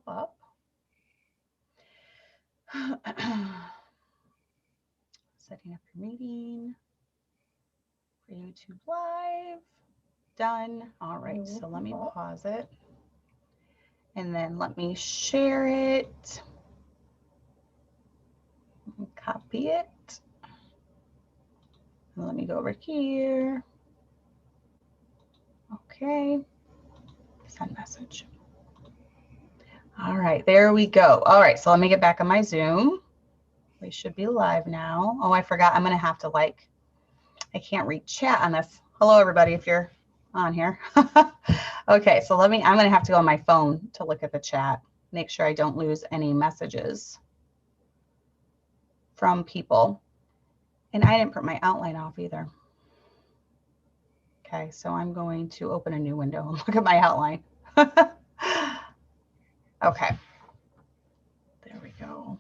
pop up. Setting up your meeting for YouTube Live. Done. All right, so let me pause it. And then let me share it. Copy it. And let me go over here. Okay. Send message. All right, there we go. All right, so let me get back on my Zoom. We should be live now. Oh, I forgot. I'm going to have to I can't read chat on this. Hello, everybody, if you're on here. Okay, so I'm going to have to go on my phone to look at the chat. Make sure I don't lose any messages from people. And I didn't print my outline off either. Okay, so I'm going to open a new window and look at my outline. Okay, there we go.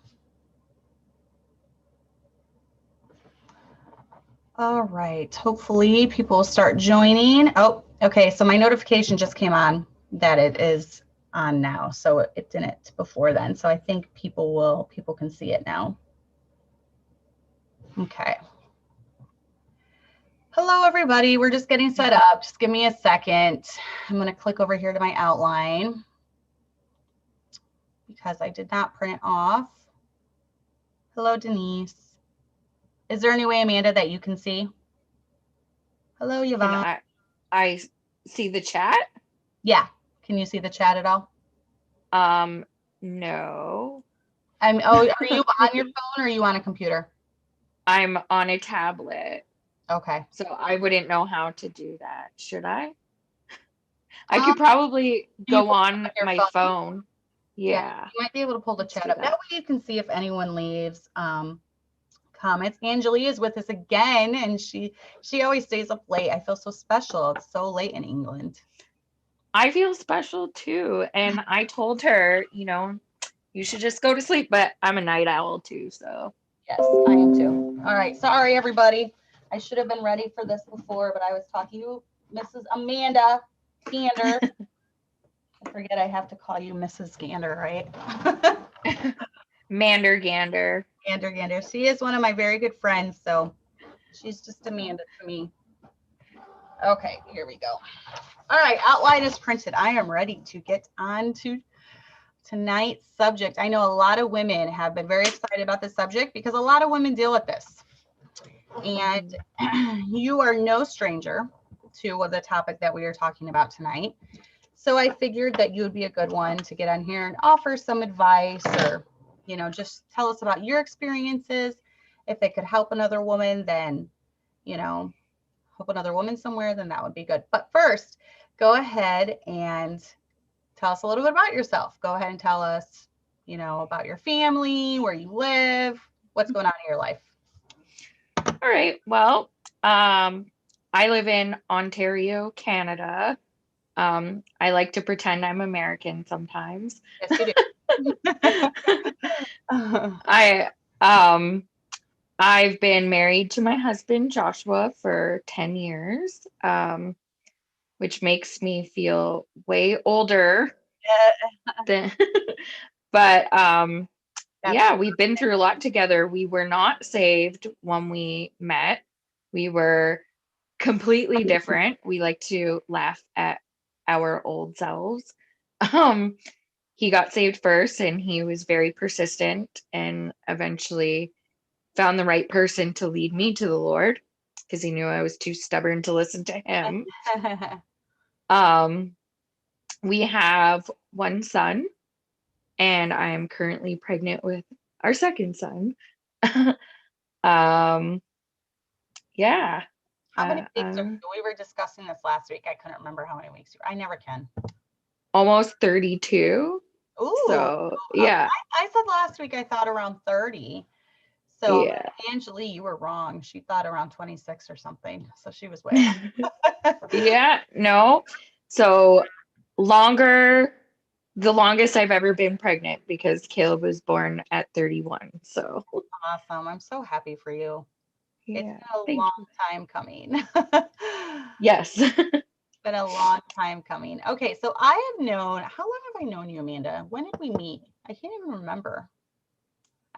All right, hopefully people will start joining. Oh, okay, so my notification just came on that it is on now. So it didn't before then. So I think people can see it now. Okay. Hello, everybody. We're just getting set up. Just give me a second. I'm going to click over here to my outline because I did not print it off. Hello, Denise. Is there any way, Amanda, that you can see? Hello, Yvonne. I see the chat? Yeah. Can you see the chat at all? No. Are you on your phone or are you on a computer? I'm on a tablet. Okay. So I wouldn't know how to do that. Should I? I could probably go on my phone. Yeah. You might be able to pull the chat up. That way you can see if anyone leaves comments. Angelie is with us again, and she always stays up late. I feel so special. It's so late in England. I feel special too. And I told her, you should just go to sleep, but I'm a night owl too, so. Yes, I am too. All right. Sorry, everybody. I should have been ready for this before, but I was talking to Mrs. Amanda Gander. I forget I have to call you Mrs. Gander, right? Mander Gander. Gander Gander. She is one of my very good friends, so she's just Amanda to me. Okay, here we go. All right, outline is printed. I am ready to get on to tonight's subject. I know a lot of women have been very excited about this subject because a lot of women deal with this. And you are no stranger to the topic that we are talking about tonight. So I figured that you would be a good one to get on here and offer some advice or, just tell us about your experiences. If it could help another woman, then, help another woman somewhere, then that would be good. But first, go ahead and tell us a little bit about yourself. Go ahead and tell us, about your family, where you live, what's going on in your life. All right. Well, I live in Ontario, Canada. I like to pretend I'm American sometimes. Yes, you do. I've been married to my husband, Joshua, for 10 years, which makes me feel way older than, but yeah, we've been through a lot together. We were not saved when we met. We were completely different. We like to laugh at our old selves. He got saved first, and he was very persistent and eventually found the right person to lead me to the Lord because he knew I was too stubborn to listen to him. We have one son, and I am currently pregnant with our second son. Yeah. How many weeks we were discussing this last week? I couldn't remember how many weeks you were. I never can. Almost 32. Ooh. So, yeah. I said last week I thought around 30. So, yeah. Angelie, you were wrong. She thought around 26 or something. So she was way off. Yeah, no. So the longest I've ever been pregnant because Caleb was born at 31. So awesome. I'm so happy for you. Yeah, it's been a long time coming. Yes. been a long time coming. Okay, so I have known, how long have I known you, Amanda? When did we meet? I can't even remember.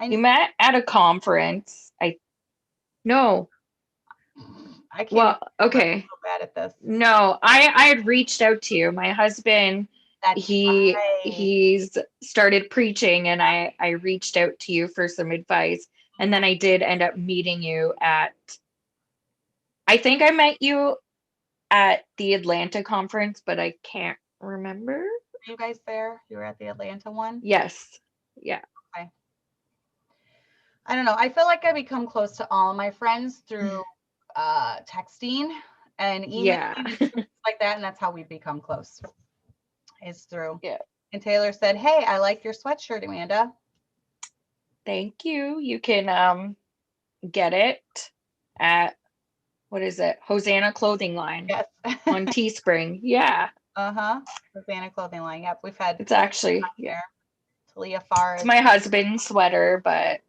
You met at a conference. No. I can't even Well, remember. I'm okay. so bad at this. No, I had reached out to you. My husband, That's right. he's started preaching, and I reached out to you for some advice. And then I did end up meeting you I think I met you at the Atlanta conference, but I can't remember. Were you guys there? You were at the Atlanta one? Yes. Yeah. Okay. I don't know. I feel like I become close to all of my friends through texting and emailing Yeah. and things like that, and that's how we become close. Is through. Yeah. And Taylor said, "Hey, I like your sweatshirt, Amanda." Thank you. You can get it at, what is it? Hosanna Clothing Line Yes. on Teespring. Yeah. Uh-huh. Savannah clothing line. Yep. We've had It's actually, yeah. there. Talia It's Farr. my husband's sweater, but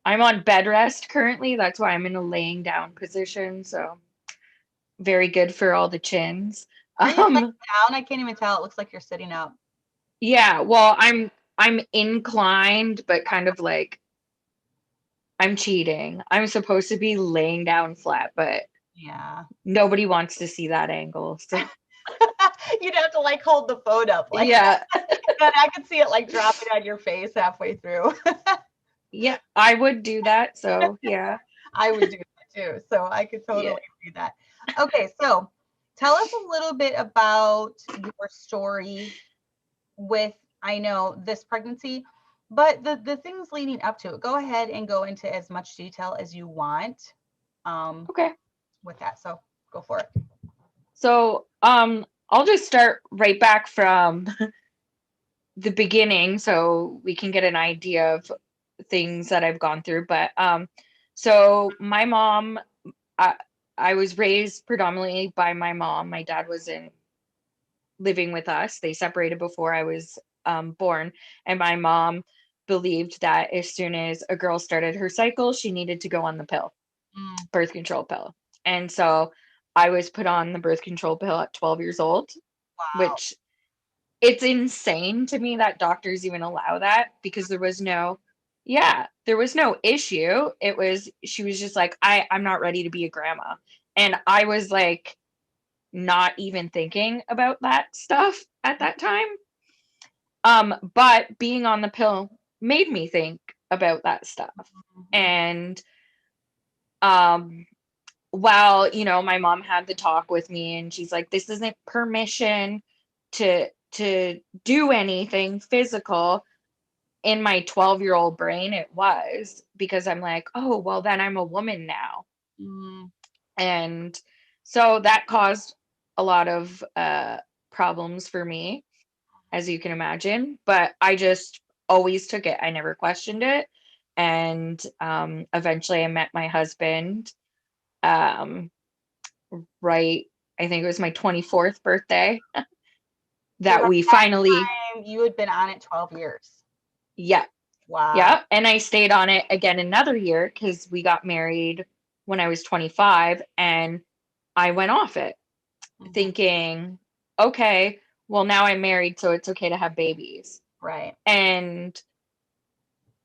I'm on bed rest currently. That's why I'm in a laying down position. So very good for all the chins. Are you laying down? I can't even tell. It looks like you're sitting up. Yeah, well, I'm inclined, but kind of like I'm cheating. I'm supposed to be laying down flat, but Yeah. nobody wants to see that angle. So You'd have to like hold the phone up like yeah. that. I could see it like dropping on your face halfway through. Yeah, I would do that. So yeah. I would do that too. So I could totally Yeah. do that. Okay, so tell us a little bit about your story with, I know, this pregnancy, but the things leading up to it. Go ahead and go into as much detail as you want Okay. with that. So go for it. So I'll just start right back from the beginning so we can get an idea of things that I've gone through. But so my mom, I was raised predominantly by my mom. My dad wasn't living with us. They separated before I was born, and my mom believed that as soon as a girl started her cycle, she needed to go on the pill, birth control pill. And so I was put on the birth control pill at 12 years old, Wow. which it's insane to me that doctors even allow that, because there was no issue. She was just like, I'm not ready to be a grandma. And I was like, not even thinking about that stuff at that time. But being on the pill made me think about that stuff. And while, my mom had the talk with me, and she's like, this isn't permission to do anything physical. In my 12-year-old brain, it was, because I'm like, oh, well, then I'm a woman now. And so that caused a lot of problems for me, as you can imagine. But I just always took it. I never questioned it. And eventually I met my husband, right, I think it was my 24th birthday, So that by we that finally, time, you had been on it 12 years. yeah. Wow. Yeah. And I stayed on it again another year because we got married when I was 25, and I went off it thinking, okay, well, now I'm married, so it's okay to have babies. Right. And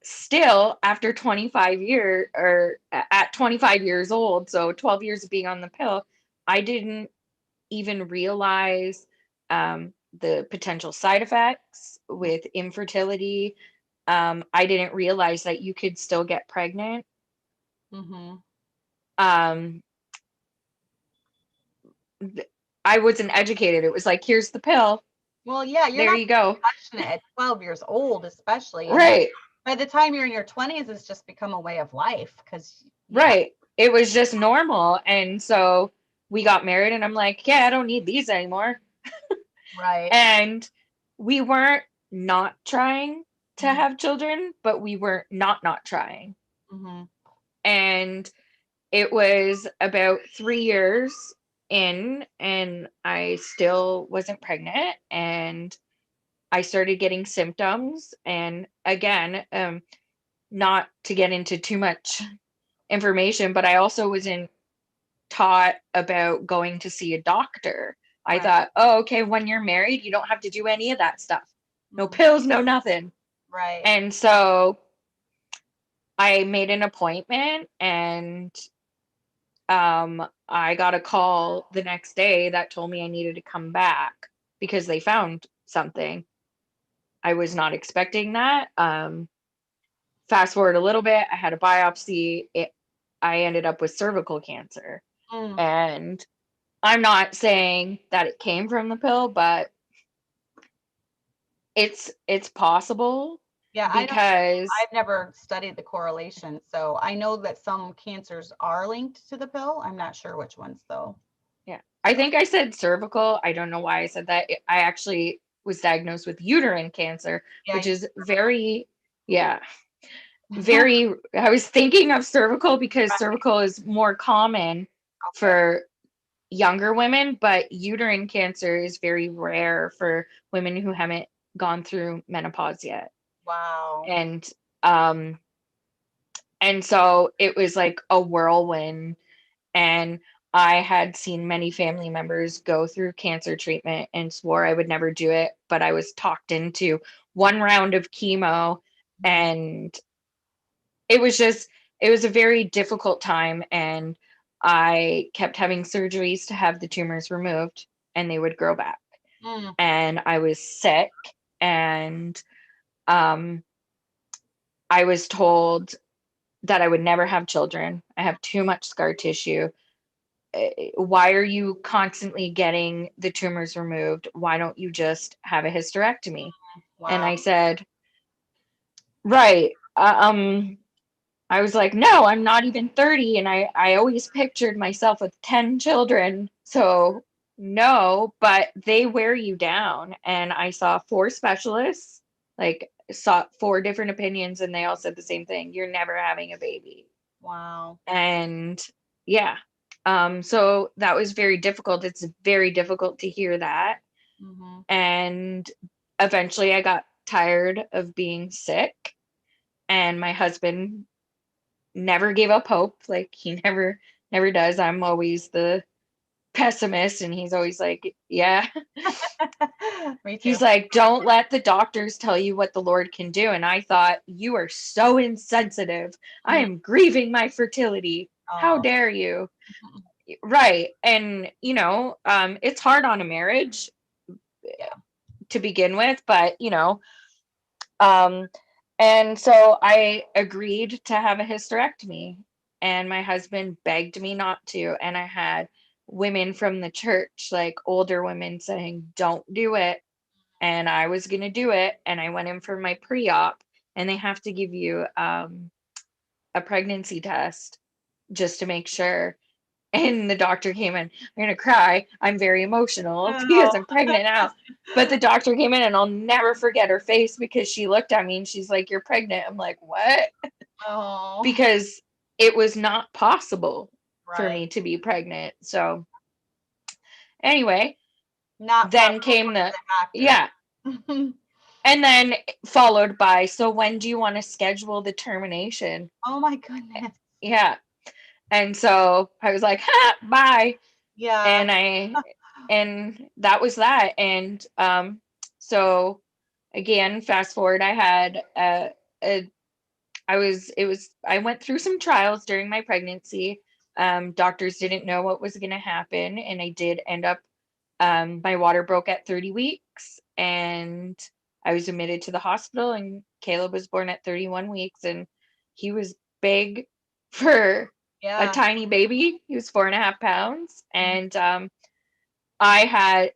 still, after 25 years, or at 25 years old, so 12 years of being on the pill, I didn't even realize the potential side effects with infertility. I didn't realize that you could still get pregnant. Um, I wasn't educated. It was like, here's the pill. Well, yeah, you're There not you go. question it at 12 years old, especially. And Right. by the time you're in your 20s, it's just become a way of life because, Right. It was just normal. And so we got married, and I'm like, yeah, I don't need these anymore. Right. And we weren't not trying to have children, but we were not trying. And it was about 3 years in, and I still wasn't pregnant, and I started getting symptoms. And again, not to get into too much information, but I also was in taught about going to see a doctor. I Right. thought, oh, okay, when you're married, you don't have to do any of that stuff. No Mhm. pills, no nothing. Right. And so I made an appointment, and I got a call the next day that told me I needed to come back because they found something. I was not expecting that. Fast forward a little bit, I had a biopsy. I ended up with cervical cancer. Mm. And I'm not saying that it came from the pill, but it's possible Yeah, because I've never studied the correlation, so I know that some cancers are linked to the pill. I'm not sure which ones though. yeah, I think I said cervical. I don't know why I said that. I actually was diagnosed with uterine cancer, Yeah. which is very, yeah, very, I was thinking of cervical because cervical is more common Okay. for younger women, but uterine cancer is very rare for women who haven't gone through menopause yet. Wow. And um and so it was like a whirlwind, and I had seen many family members go through cancer treatment and swore I would never do it, but I was talked into one round of chemo, Mhm. and it was just, it was a very difficult time, and I kept having surgeries to have the tumors removed, and they would grow back. Mm. And I was sick, and um I was told that I would never have children. I have too much scar tissue. Why are you constantly getting the tumors removed? Why don't you just have a hysterectomy? And Wow. I said, right. I was like, no, I'm not even 30. And I always pictured myself with 10 children. So no, but they wear you down. And I saw 4 specialists, like saw 4 different opinions, and they all said the same thing. You're never having a baby. Wow. And yeah. So that was very difficult. It's very difficult to hear that. Hmm. And eventually I got tired of being sick, and my husband never gave up hope. Like he never does. I'm always the pessimist, and he's always like, yeah. Me too. He's like, don't let the doctors tell you what the Lord can do. And I thought, you are so insensitive. I Mhm. am grieving my fertility. How Oh. dare you? Mhm. Right. And it's hard on a marriage Yeah. to begin with, but um and so I agreed to have a hysterectomy, and my husband begged me not to, and I had women from the church, like older women, saying don't do it, and I was going to do it, and I went in for my pre-op, and they have to give you a pregnancy test just to make sure. And the doctor came in. I'm gonna cry. I'm very emotional Oh. because I'm pregnant now. But the doctor came in, and I'll never forget her face because she looked at me and she's like, "You're pregnant." I'm like, "What?" Oh. Because it was not possible for Right. me to be pregnant. So anyway, Not then possible came according the, to the doctor. yeah, and then followed by, so when do you want to schedule the termination? Oh my goodness. Yeah. And so I was like, ha, bye. Yeah. And that was that. And so again, fast forward, I had a I went through some trials during my pregnancy. Doctors didn't know what was going to happen, and I did end up, my water broke at 30 weeks, and I was admitted to the hospital, and Caleb was born at 31 weeks, and he was big for a Yeah. tiny baby. He was 4.5 pounds. Mhm. And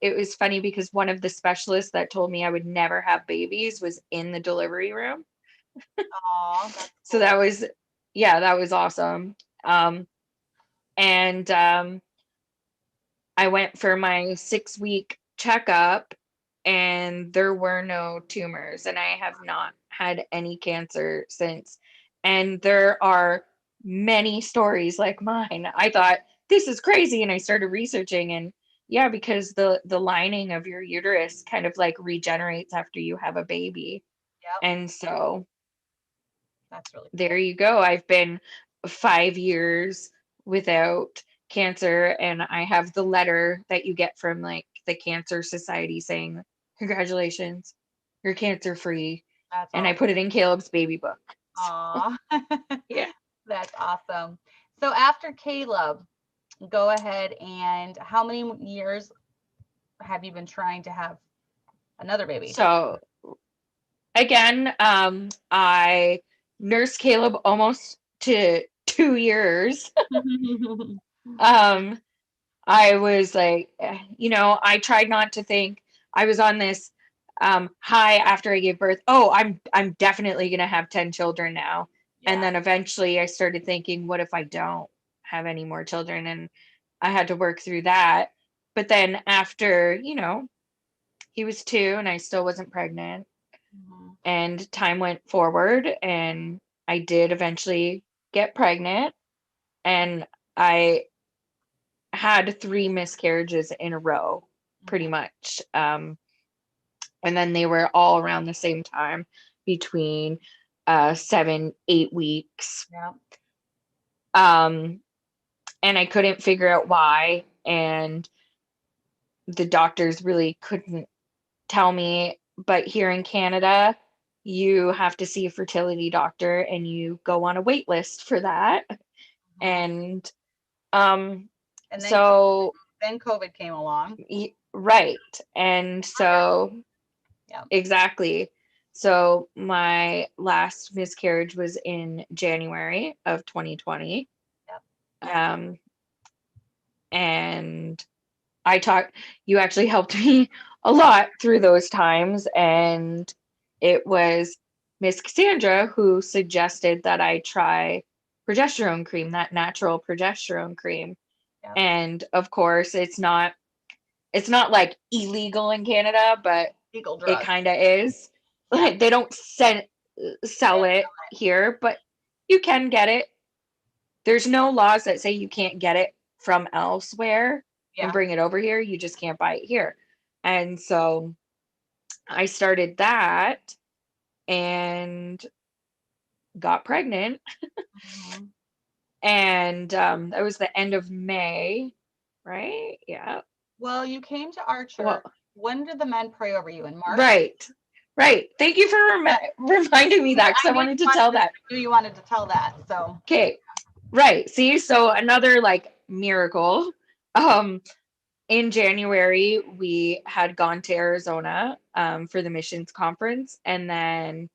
it was funny because one of the specialists that told me I would never have babies was in the delivery room. Aw, that's So cool. that was, yeah, that was awesome. And I went for my 6-week checkup, and there were no tumors, and I have not had any cancer since. And there are many stories like mine. I thought this is crazy, and I started researching, and yeah, because the lining of your uterus kind of like regenerates after you have a baby. Yep. And so That's really there cool. you go. I've been 5 years without cancer, and I have the letter that you get from like the Cancer Society saying, congratulations, you're cancer free. That's And I awesome. put it in Caleb's baby book. Aw. Yeah. That's awesome. So after Caleb, go ahead, and how many years have you been trying to have another baby? So again, I nursed Caleb almost to 2 years. um, I was like, I tried not to think. I was on this high after I gave birth. Oh, I'm definitely gonna have 10 children now. And Yeah. then eventually I started thinking, what if I don't have any more children? And I had to work through that. But then after, he was 2 and I still wasn't pregnant. Mhm. And time went forward and I did eventually get pregnant. And I had 3 miscarriages in a row, pretty much. And then they were all around the same time, between 7-8 weeks. Yeah. And I couldn't figure out why. And the doctors really couldn't tell me. But here in Canada, you have to see a fertility doctor and you go on a wait list for that. Mhm. And And so then COVID came along. right. And so Yeah. exactly. So my last miscarriage was in January of 2020. Yep. And you actually helped me a lot through those times. And it was Miss Cassandra who suggested that I try progesterone cream, that natural progesterone cream. Yep. And of course, it's not like illegal in Canada, but Legal it drug. kind of is. Yeah. They don't sell it here, but you can get it. There's no laws that say you can't get it from elsewhere and Yeah. bring it over here. You just can't buy it here. And so I started that and got pregnant. Mhm. And that was the end of May, right? Yeah. Well, you came to our church. Well, When did the men pray over you? In March? right. Right. Thank you for reminding me that, because I wanted to tell that. I knew you wanted to tell that. So Okay. Right. See, so another like miracle. Um, in January, we had gone to Arizona for the missions conference, and then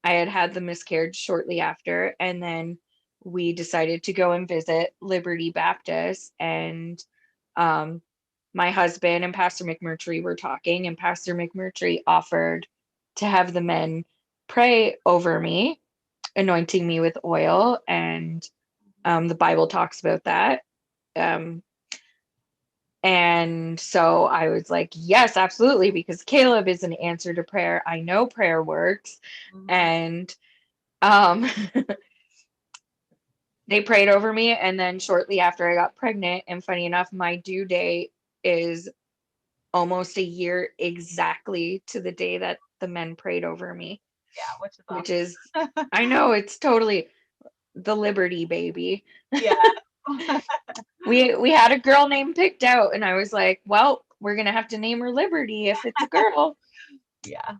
I had the miscarriage shortly after, and then we decided to go and visit Liberty Baptist, and um, my husband and Pastor McMurtry were talking, and Pastor McMurtry offered to have the men pray over me, anointing me with oil, and the Bible talks about that. Um, and so I was like, yes, absolutely, because Caleb is an answer to prayer. I know prayer works. Mhm. And um, they prayed over me. And then shortly after I got pregnant, and funny enough, my due date is almost a year exactly to the day that the men prayed over me, Yeah, which is which awesome. is, I know, it's totally the Liberty baby. Yeah. We had a girl name picked out, and I was like, well, we're gonna have to name her Liberty if it's a girl. Yeah.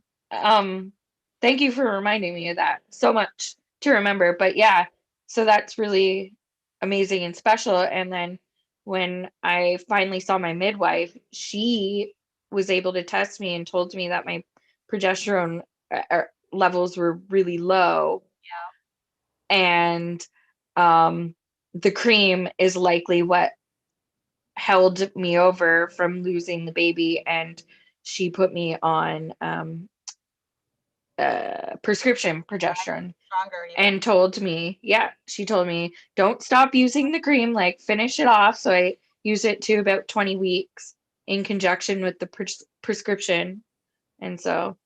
Thank you for reminding me of that. So much to remember. But yeah, so that's really amazing and special. And then when I finally saw my midwife, she was able to test me and told me that my progesterone levels were really low. And the cream is likely what held me over from losing the baby. And she put me on prescription progesterone Stronger even. and she told me, don't stop using the cream, like finish it off. So I use it to about 20 weeks in conjunction with the prescription. And so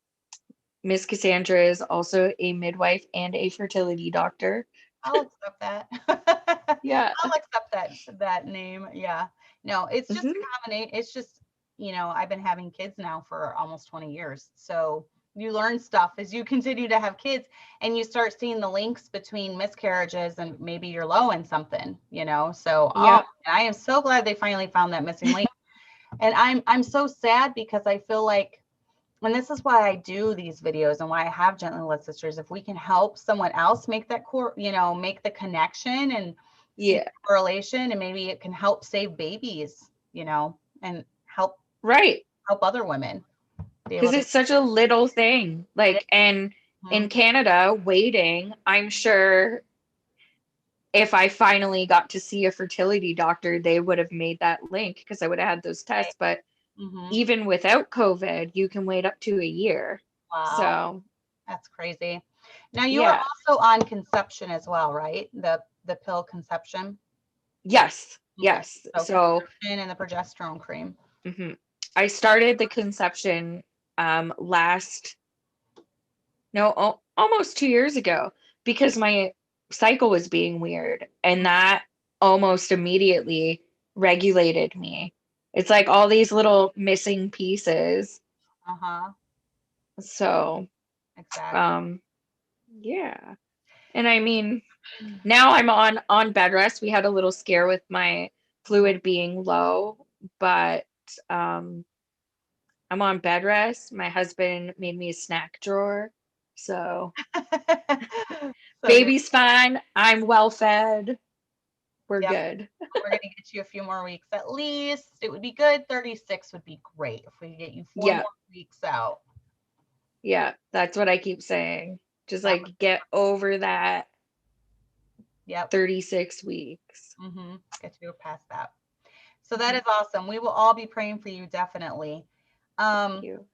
Miss Cassandra is also a midwife and a fertility doctor. I'll accept that. Yeah. I'll accept that name. Yeah. No, it's just a Mhm. combination. It's just, I've been having kids now for almost 20 years. So You learn stuff as you continue to have kids, and you start seeing the links between miscarriages and maybe you're low in something, you know? So, Yeah. I am so glad they finally found that missing link. And I'm so sad because I feel like, and this is why I do these videos and why I have Gently Led Sisters. If we can help someone else make that make the connection and see Yeah. the correlation, and maybe it can help save babies, and help Right. other women be able Because to. it's such a little thing. Like, and in Canada, waiting, I'm sure if I finally got to see a fertility doctor, they would have made that link because I would have had those tests. But even without COVID, you can wait up to a year. Wow, So that's crazy. Now you are yeah. also on conception as well, right? The pill conception. Yes. Okay. Yes. So conception and the progesterone cream. I started the conception almost 2 years ago because my cycle was being weird, and that almost immediately regulated me. It's like all these little missing pieces. So Exactly. yeah. And I mean, now I'm on bed rest. We had a little scare with my fluid being low, but I'm on bed rest. My husband made me a snack drawer. So So good. baby's fine. I'm well fed. We're Yep. good. We're going to get you a few more weeks at least. It would be good. 36 would be great if we could get you 4 Yeah. more weeks out. Yeah. That's what I keep saying. Just That like get over that Yep. 36 weeks. Get you past that. So that is awesome. We will all be praying for you, definitely. Thank you.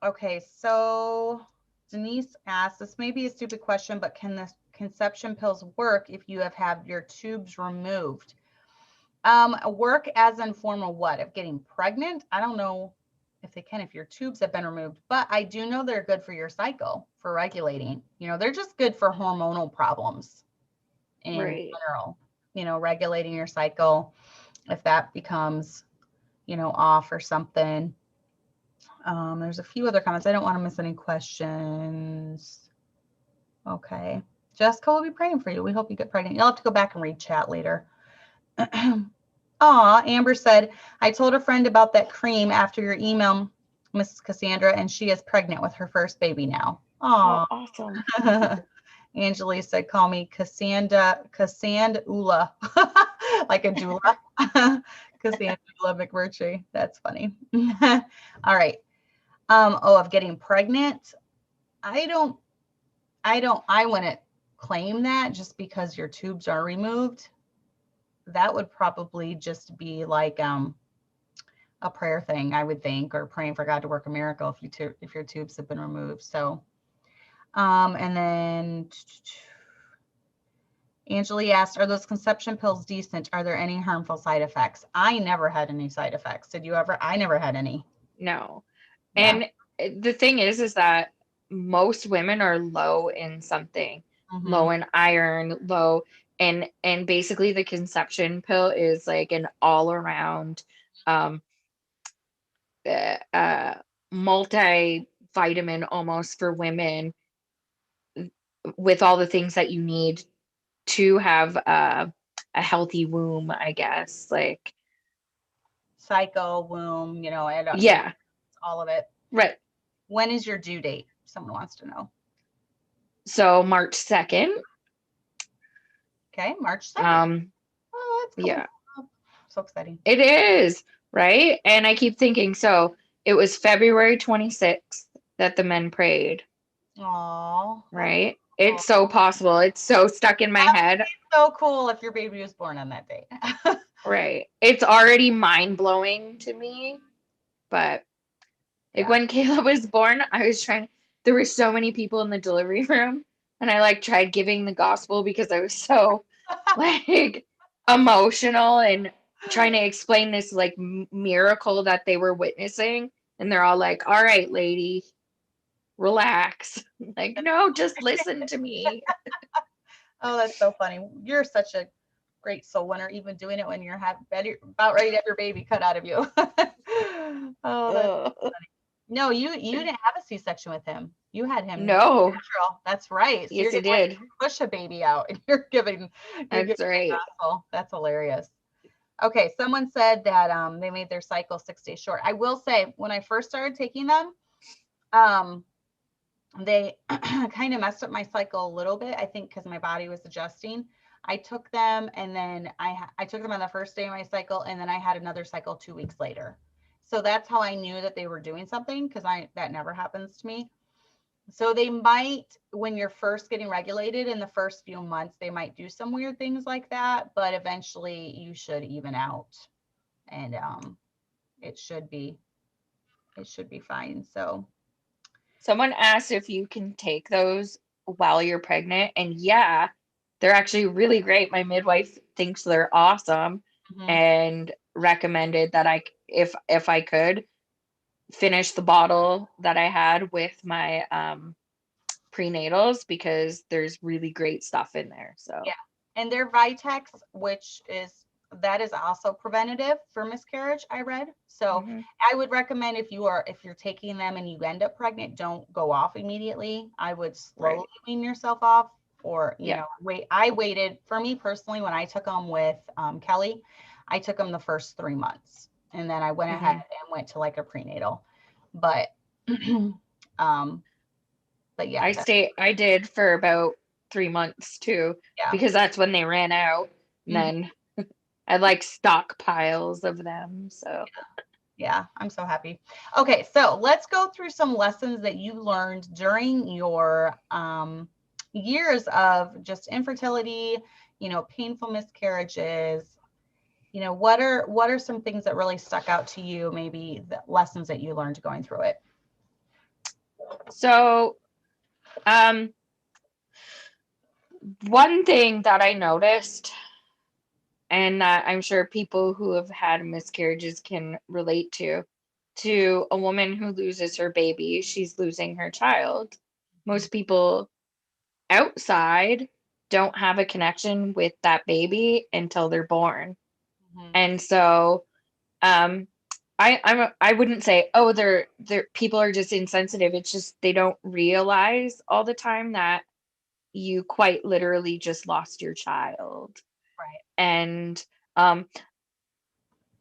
Okay, so Denise asked, this may be a stupid question, but can the conception pills work if you have had your tubes removed? Work as in form of what? Of getting pregnant? I don't know if they can if your tubes have been removed, but I do know they're good for your cycle, for regulating. They're just good for hormonal problems in general, regulating your cycle if that becomes, off or something. There's a few other comments. I don't want to miss any questions. Okay. Jessica will be praying for you. We hope you get pregnant. You'll have to go back and read chat later. Aw, Amber said, I told a friend about that cream after your email, Mrs. Cassandra, and she is pregnant with her first baby now. Aw. Oh, awesome. Angeli said, call me Cassandula, like a doula. Cassandula McMurtry. That's funny. All right. Of getting pregnant. I wouldn't claim that just because your tubes are removed. That would probably just be like a prayer thing, I would think, or praying for God to work a miracle if your tubes have been removed. So, and then Angeli asked, are those conception pills decent? Are there any harmful side effects? I never had any side effects. Did you ever? I never had any. No. Yeah. And the thing is that most women are low in something, low in iron, low, and basically the conception pill is like an all around multivitamin almost for women with all the things that you need to have a healthy womb, I guess. Like cycle, womb, yeah, all of it. right. When is your due date? Someone wants to know. So March 2nd. Okay, March 2nd. Oh, that's cool. Yeah. So exciting. It is, right? And I keep thinking, so it was February 26th that the men prayed. Aww. Right? It's so possible. It's so stuck in my head. So cool if your baby was born on that day. Right. It's already mind-blowing to me. But like when Caleb was born, there were so many people in the delivery room, and I like tried giving the gospel because I was so like emotional and trying to explain this like miracle that they were witnessing, and they're all like, all right, lady, relax. Like, no, just listen to me. Oh, that's so funny. You're such a great soul winner, even doing it when you're about ready to have your baby cut out of you. Oh, that's funny. No, you didn't have a C-section with him. You had him No, natural. That's right. So you're yes, I getting ready did. to push a baby out and you're giving That's right. gospel. That's hilarious. Okay, someone said that they made their cycle 6 days short. I will say when I first started taking them, um they kind of messed up my cycle a little bit, I think, because my body was adjusting. I took them and then I took them on the first day of my cycle, and then I had another cycle 2 weeks later. So that's how I knew that they were doing something, because that never happens to me. So they might, when you're first getting regulated in the first few months, they might do some weird things like that, but eventually you should even out, and it should be fine. So Someone asked if you can take those while you're pregnant, and yeah, they're actually really great. My midwife thinks they're awesome mhm. and recommended that if I could, finish the bottle that I had with my prenatals, because there's really great stuff in there. So Yeah. And their Vitex, which is that is also preventative for miscarriage, I read. So mhm, I would recommend if you're taking them and you end up pregnant, don't go off immediately. I would slowly right. wean yourself off, or Yeah. wait. I waited, for me personally, when I took them with Kelly, I took them the first 3 months, and then I went ahead hmm and went to like a prenatal. But um but yeah, I did for about 3 months too, yeah. because that's when they ran out. And Mhm. then I like stockpiles of them. So Yeah, I'm so happy. Okay, so let's go through some lessons that you learned during your years of just infertility, painful miscarriages. What are some things that really stuck out to you, maybe the lessons that you learned going through it? so um one thing that I noticed, and that I'm sure people who have had miscarriages can relate to a woman who loses her baby, she's losing her child. Most people outside don't have a connection with that baby until they're born. Mhm. And so um I wouldn't say, oh, they're people are just insensitive. It's just they don't realize all the time that you quite literally just lost your child. Right. And um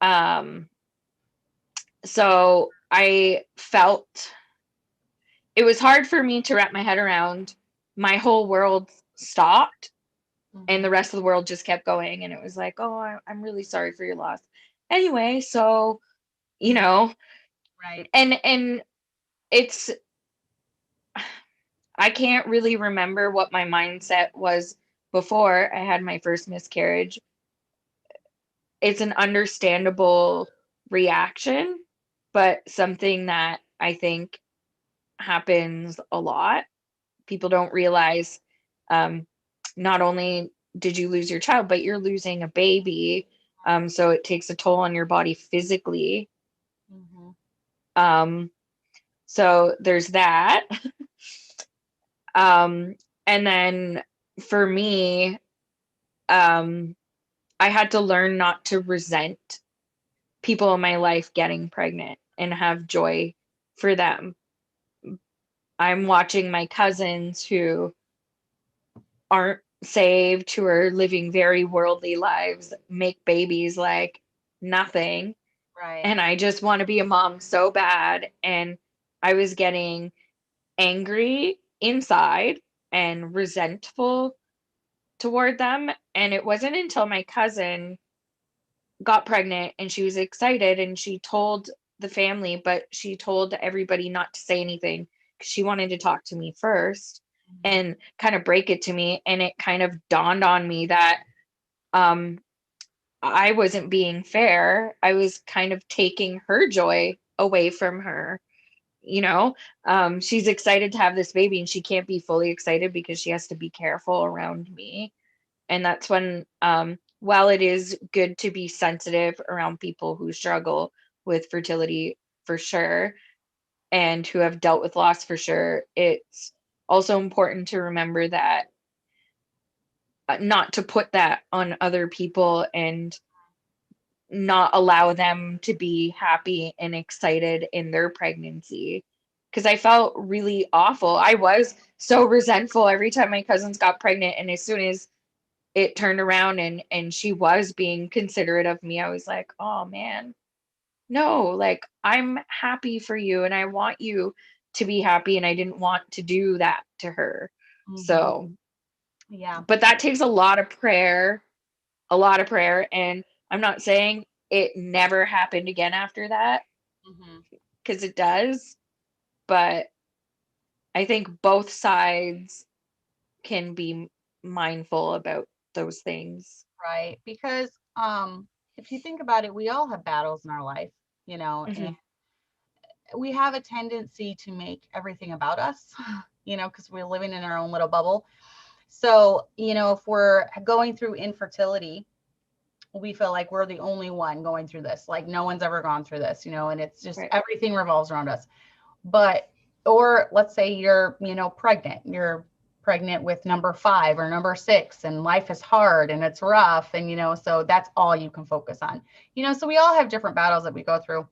um so I felt it was hard for me to wrap my head around. My whole world stopped and Mhm. the rest of the world just kept going, and it was like, oh, I'm really sorry for your loss. Anyway, so you Mhm. know, Right. and it's I can't really remember what my mindset was before I had my first miscarriage. It's an understandable reaction, but something that I think happens a lot. People don't realize, um, not only did you lose your child, but you're losing a baby. So it takes a toll on your body physically. Mhm. Um, so there's that. Um, and then for me, um, I had to learn not to resent people in my life getting pregnant and have joy for them. I'm watching my cousins who aren't saved, who are living very worldly lives, make babies like nothing. Right. And I just want to be a mom so bad. And I was getting angry inside and resentful toward them. And it wasn't until my cousin got pregnant and she was excited and she told the family, but she told everybody not to say anything because she wanted to talk to me first Mhm. and kind of break it to me. And it kind of dawned on me that um, I wasn't being fair. I was kind of taking her joy away from her. You know, she's excited to have this baby and she can't be fully excited because she has to be careful around me. And that's when, while it is good to be sensitive around people who struggle with fertility for sure and who have dealt with loss for sure, it's also important to remember that, not to put that on other people and not allow them to be happy and excited in their pregnancy, because I felt really awful. I was so resentful every time my cousins got pregnant, and as soon as it turned around and she was being considerate of me, I was like, oh man, no, like I'm happy for you and I want you to be happy, and I didn't want to do that to her. Hmm. So, Yeah. but that takes a lot of prayer, and I'm not saying it never happened again after that, Hmm. because it does, but I think both sides can be mindful about those things. Right. Because if you think about it, we all have battles in our life, and Hmm. we have a tendency to make everything about us, because we're living in our own little bubble. So, if we're going through infertility, we feel like we're the only one going through this. Like no one's ever gone through this, and it's just Right. everything revolves around us. But, or let's say you're, pregnant. You're pregnant with number 5 or number 6, and life is hard and it's rough. And, so that's all you can focus on. So we all have different battles that we go through.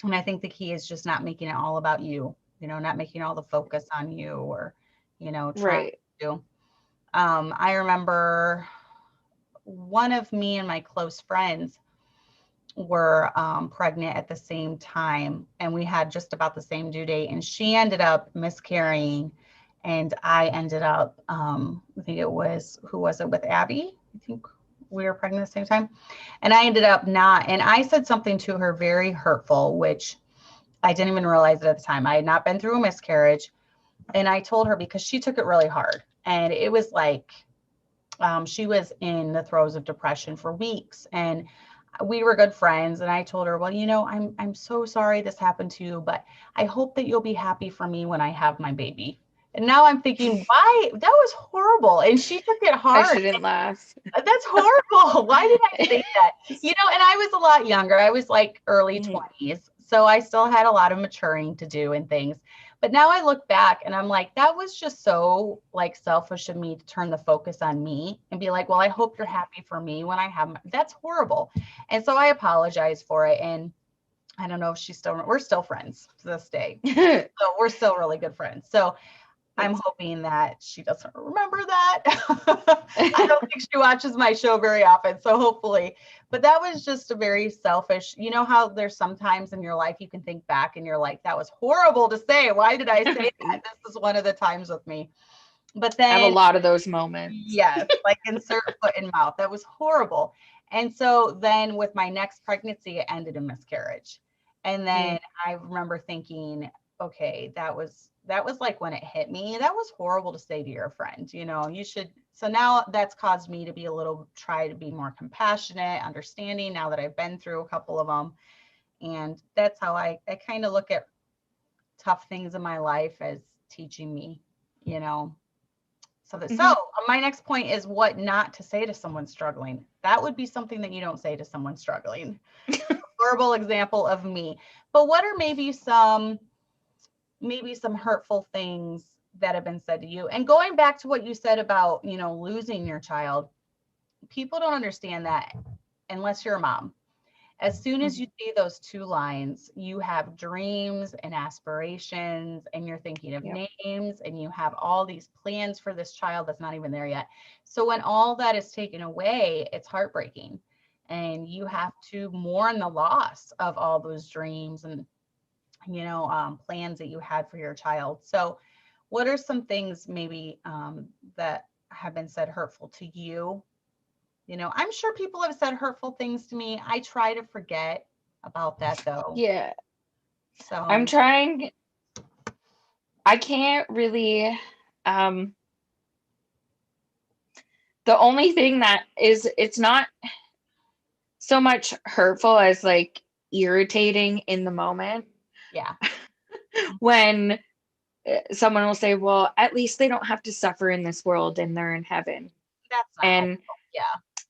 And I think the key is just not making it all about you, not making all the focus on you, or, trying Right. to. I remember one of me and my close friends were pregnant at the same time, and we had just about the same due date, and she ended up miscarrying, and I ended up I think it was, who was it, with Abby? I think we were pregnant at the same time, and I ended up not, and I said something to her very hurtful, which I didn't even realize it at the time. I had not been through a miscarriage, and I told her, because she took it really hard, and it was like she was in the throes of depression for weeks, and we were good friends, and I told her, well, I'm so sorry this happened to you, but I hope that you'll be happy for me when I have my baby. And now I'm thinking, why? That was horrible. And she took it I hard. shouldn't laugh. That's horrible. Why did I say that? And I was a lot younger. I was like early Mhm. 20s. So I still had a lot of maturing to do and things. But now I look back and I'm like, that was just so like selfish of me to turn the focus on me and be like, well, I hope you're happy for me when I have that's horrible. And so I apologize for it. And I don't know if we're still friends to this day. So we're still really good friends. So I'm That's hoping that she doesn't remember that. I don't think she watches my show very often, so hopefully. But that was just a very selfish, how there's sometimes in your life you can think back and you're like, that was horrible to say. Why did I say that? This is one of the times with me. But I have a then, lot of those moments. yes, like insert foot in mouth. That was horrible. And so then with my next pregnancy, it ended in miscarriage. And then Mm. I remember thinking, okay, that was like when it hit me. That was horrible to say to your friend, you should. So now that's caused me to be try to be more compassionate, understanding now that I've been through a couple of them. And that's how I kind of look at tough things in my life as teaching me, you know, so Mhm. my next point is what not to say to someone struggling. That would be something that you don't say to someone struggling. Horrible example of me. But what are maybe some hurtful things that have been said to you? And going back to what you said about, losing your child, people don't understand that unless you're a mom. As soon as Mhm. you see those 2 lines, you have dreams and aspirations, and you're thinking of Yep. names, and you have all these plans for this child that's not even there yet. So when all that is taken away, it's heartbreaking. And you have to mourn the loss of all those dreams and, plans that you had for your child. So, what are some things maybe that have been said hurtful to you? I'm sure people have said hurtful things to me. I try to forget about that though. Yeah. I'm So, trying. I can't really. Um, the only thing that is, it's not so much hurtful as like irritating in the moment yeah, when someone will say, well, at least they don't have to suffer in this world and they're in heaven. that's not And helpful. Yeah.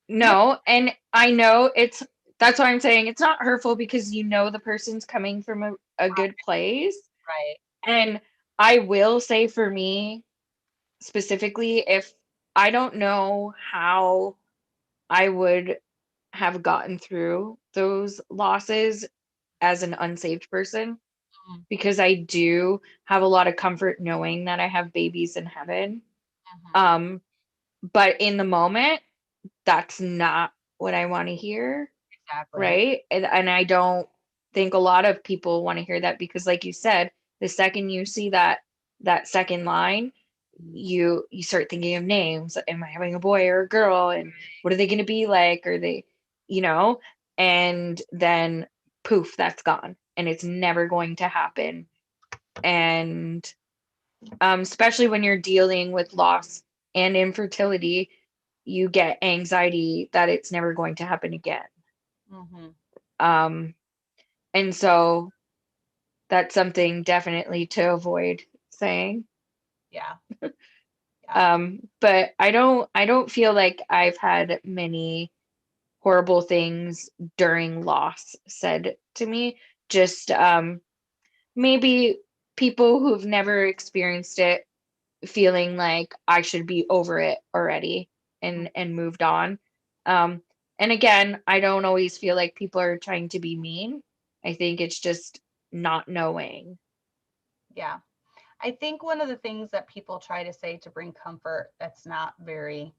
No, no, and I know that's why I'm saying it's not hurtful, because the person's coming from a good place. right. And I will say, for me specifically, if I don't know how I would have gotten through those losses as an unsaved person, Mhm. because I do have a lot of comfort knowing that I have babies in heaven. Mhm. Um, but in the moment, that's not what I want to hear, Exactly. right? And I don't think a lot of people want to hear that, because like you said, the second you see that second line, you start thinking of names. Am I having a boy or a girl? And what are they going to be like? Are they, you know, and then poof, that's gone. And it's never going to happen. And especially when you're dealing with loss and infertility, you get anxiety that it's never going to happen again. Mhm. Um, and so that's something definitely to avoid saying. Yeah. Yeah. But I don't feel like I've had many horrible things during loss said to me. Just maybe people who've never experienced it feeling like I should be over it already and moved on. Um, and again, I don't always feel like people are trying to be mean. I think it's just not knowing. Yeah. I think one of the things that people try to say to bring comfort that's not very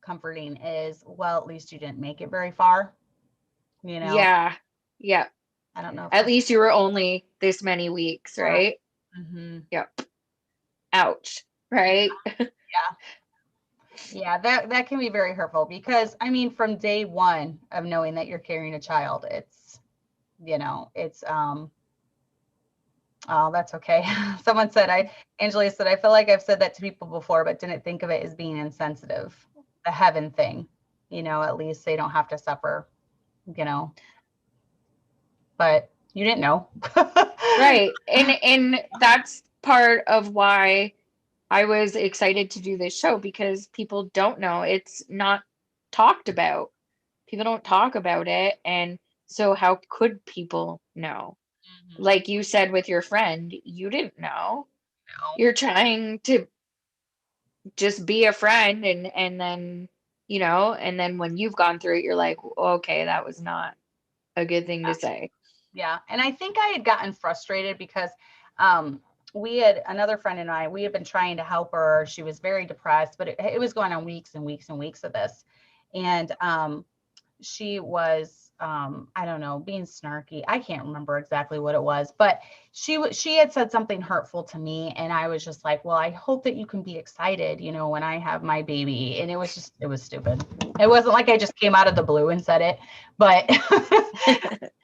comforting is, well, at least you didn't make it very far. You know, Yeah. Yeah. I don't know if At that's least you were only this many weeks, right. right? Hmm. Yep. Ouch. Right? Yeah. Yeah, that can be very hurtful because I mean, from day one of knowing that you're carrying a child, it's oh, that's okay. Someone said Angela said, I feel like I've said that to people before, but didn't think of it as being insensitive. The heaven thing, at least they don't have to suffer, you know, but you didn't know. Right. And that's part of why I was excited to do this show, because people don't know. It's not talked about. People don't talk about it, and so how could people know? Mhm. Like you said with your friend, you didn't know. No. You're trying to just be a friend, and then, and then when you've gone through it, you're like, okay, that was not a good thing to say. Yeah. And I think I had gotten frustrated because um, we had another friend and we had been trying to help her. She was very depressed, but it was going on weeks and weeks and weeks of this. And she was I don't know, being snarky. I can't remember exactly what it was, but she had said something hurtful to me, and I was just like, well, I hope that you can be excited, when I have my baby. And it was stupid. It wasn't like I just came out of the blue and said it, but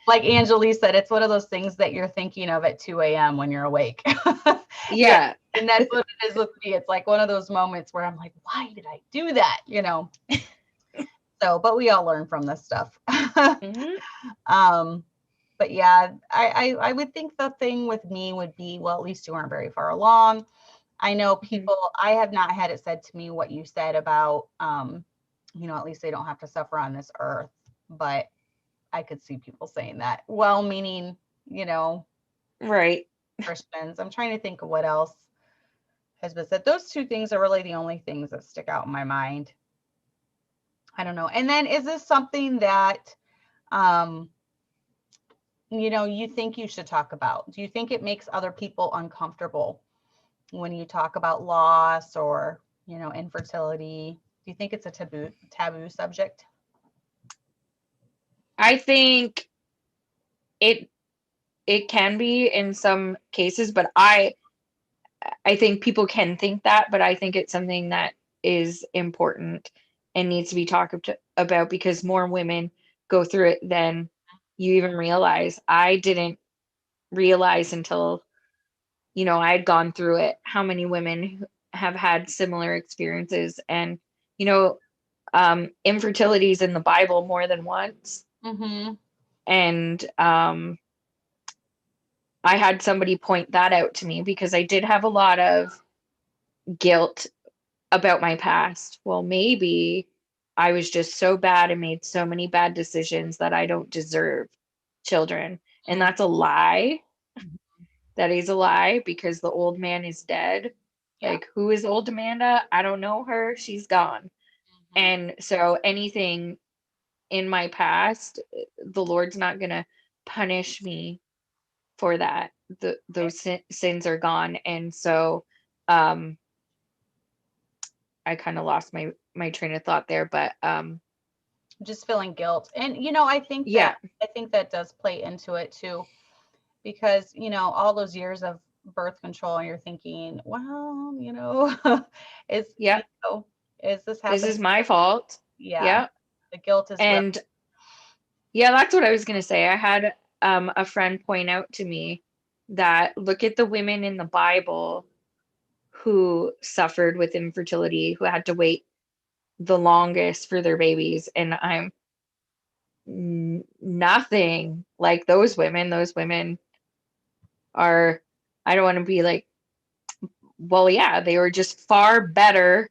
like Angela said, it's one of those things that you're thinking of at 2 a.m. when you're awake. Yeah. Yeah. And that's what it is with me. It's like one of those moments where I'm like, why did I do that? So, but we all learn from this stuff. Mhm. um, but yeah, I would think the thing with me would be, well, at least you weren't very far along. I know Mhm. people, I have not had it said to me what you said about, at least they don't have to suffer on this earth. But I could see people saying that, well meaning, you know, Right. Christians. I'm trying to think of what else has been said. Those two things are really the only things that stick out in my mind. I don't know. And then is this something that um, you think you should talk about? Do you think it makes other people uncomfortable when you talk about loss or, infertility? Do you think it's a taboo subject? I think it it can be in some cases, but I think people can think that, but I think it's something that is important and needs to be about, because more women go through it than you even realize. I didn't realize until, I had gone through it, how many women have had similar experiences. And, you know, infertility is in the Bible more than once. Mm-hmm. And I had somebody point that out to me, because I did have a lot of guilt about my past. Well, maybe I was just so bad and made so many bad decisions that I don't deserve children. And that's a lie. That is a lie, because the old man is dead. Yeah. Like, who is old Amanda? I don't know her. She's gone. Mhm. And so anything, in my past, the Lord's not going to punish me for that. Those sins are gone. And so um I kind of lost my train of thought there, but Just feeling guilt. And yeah, I think that does play into it too, because all those years of birth control, and you're thinking, well, is yeah, is this this happening? is my fault. Yeah, Yeah. the guilt is real. And yeah, that's what I was going to say. I had a friend point out to me that look at the women in the Bible who suffered with infertility, who had to wait the longest for their babies. And I'm nothing like those women. Those women are, I don't want to be like, well, yeah, they were just far better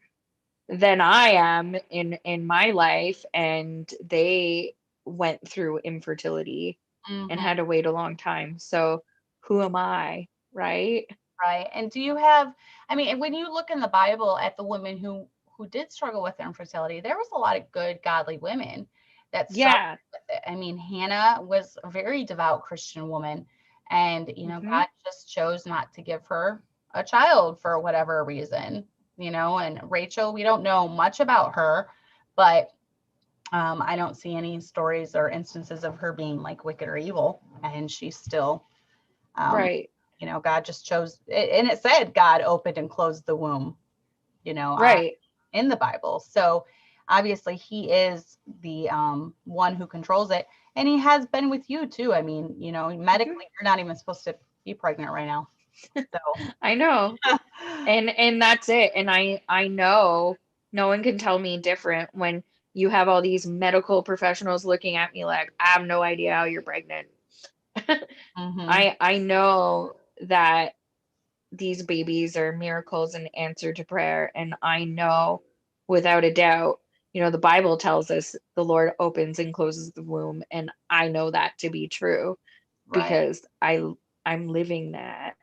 than I am in my life, and they went through infertility and Mhm. had to wait a long time. So who am I, right? Right. And do you have, I mean, when you look in the Bible at the women who did struggle with infertility, there was a lot of good, godly women that struggled Yeah. with it. I mean, Hannah was a very devout Christian woman, and Hmm. God just chose not to give her a child for whatever reason. And Rachel, we don't know much about her, but I don't see any stories or instances of her being like wicked or evil, and she's still um, Right. God just chose, and it said God opened and closed the womb, Right. in the Bible. So obviously he is the one who controls it. And he has been with you too. I mean, Mhm. medically, you're not even supposed to be pregnant right now. So, I know. And that's it. And I know no one can tell me different when you have all these medical professionals looking at me like, I have no idea how you're pregnant. mhm, I know that these babies are miracles and answer to prayer. And I know without a doubt, the Bible tells us the Lord opens and closes the womb. And I know that to be true right, because I'm living that.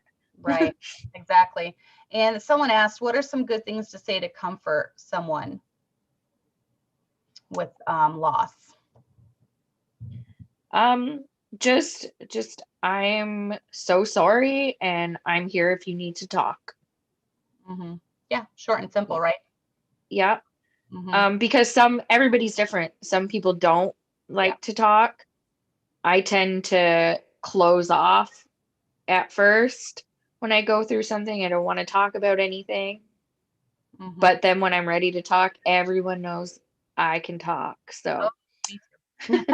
right, exactly. And someone asked, what are some good things to say to comfort someone with loss? Um, just I'm so sorry and I'm here if you need to talk. Hmm. Yeah, short and simple, right? Yeah. Hmm. Because everybody's different. Some people don't Yeah. like to talk. I tend to close off at first when I go through something. I don't want to talk about anything. Hmm. But then when I'm ready to talk, everyone knows I can talk. Oh, So, me too.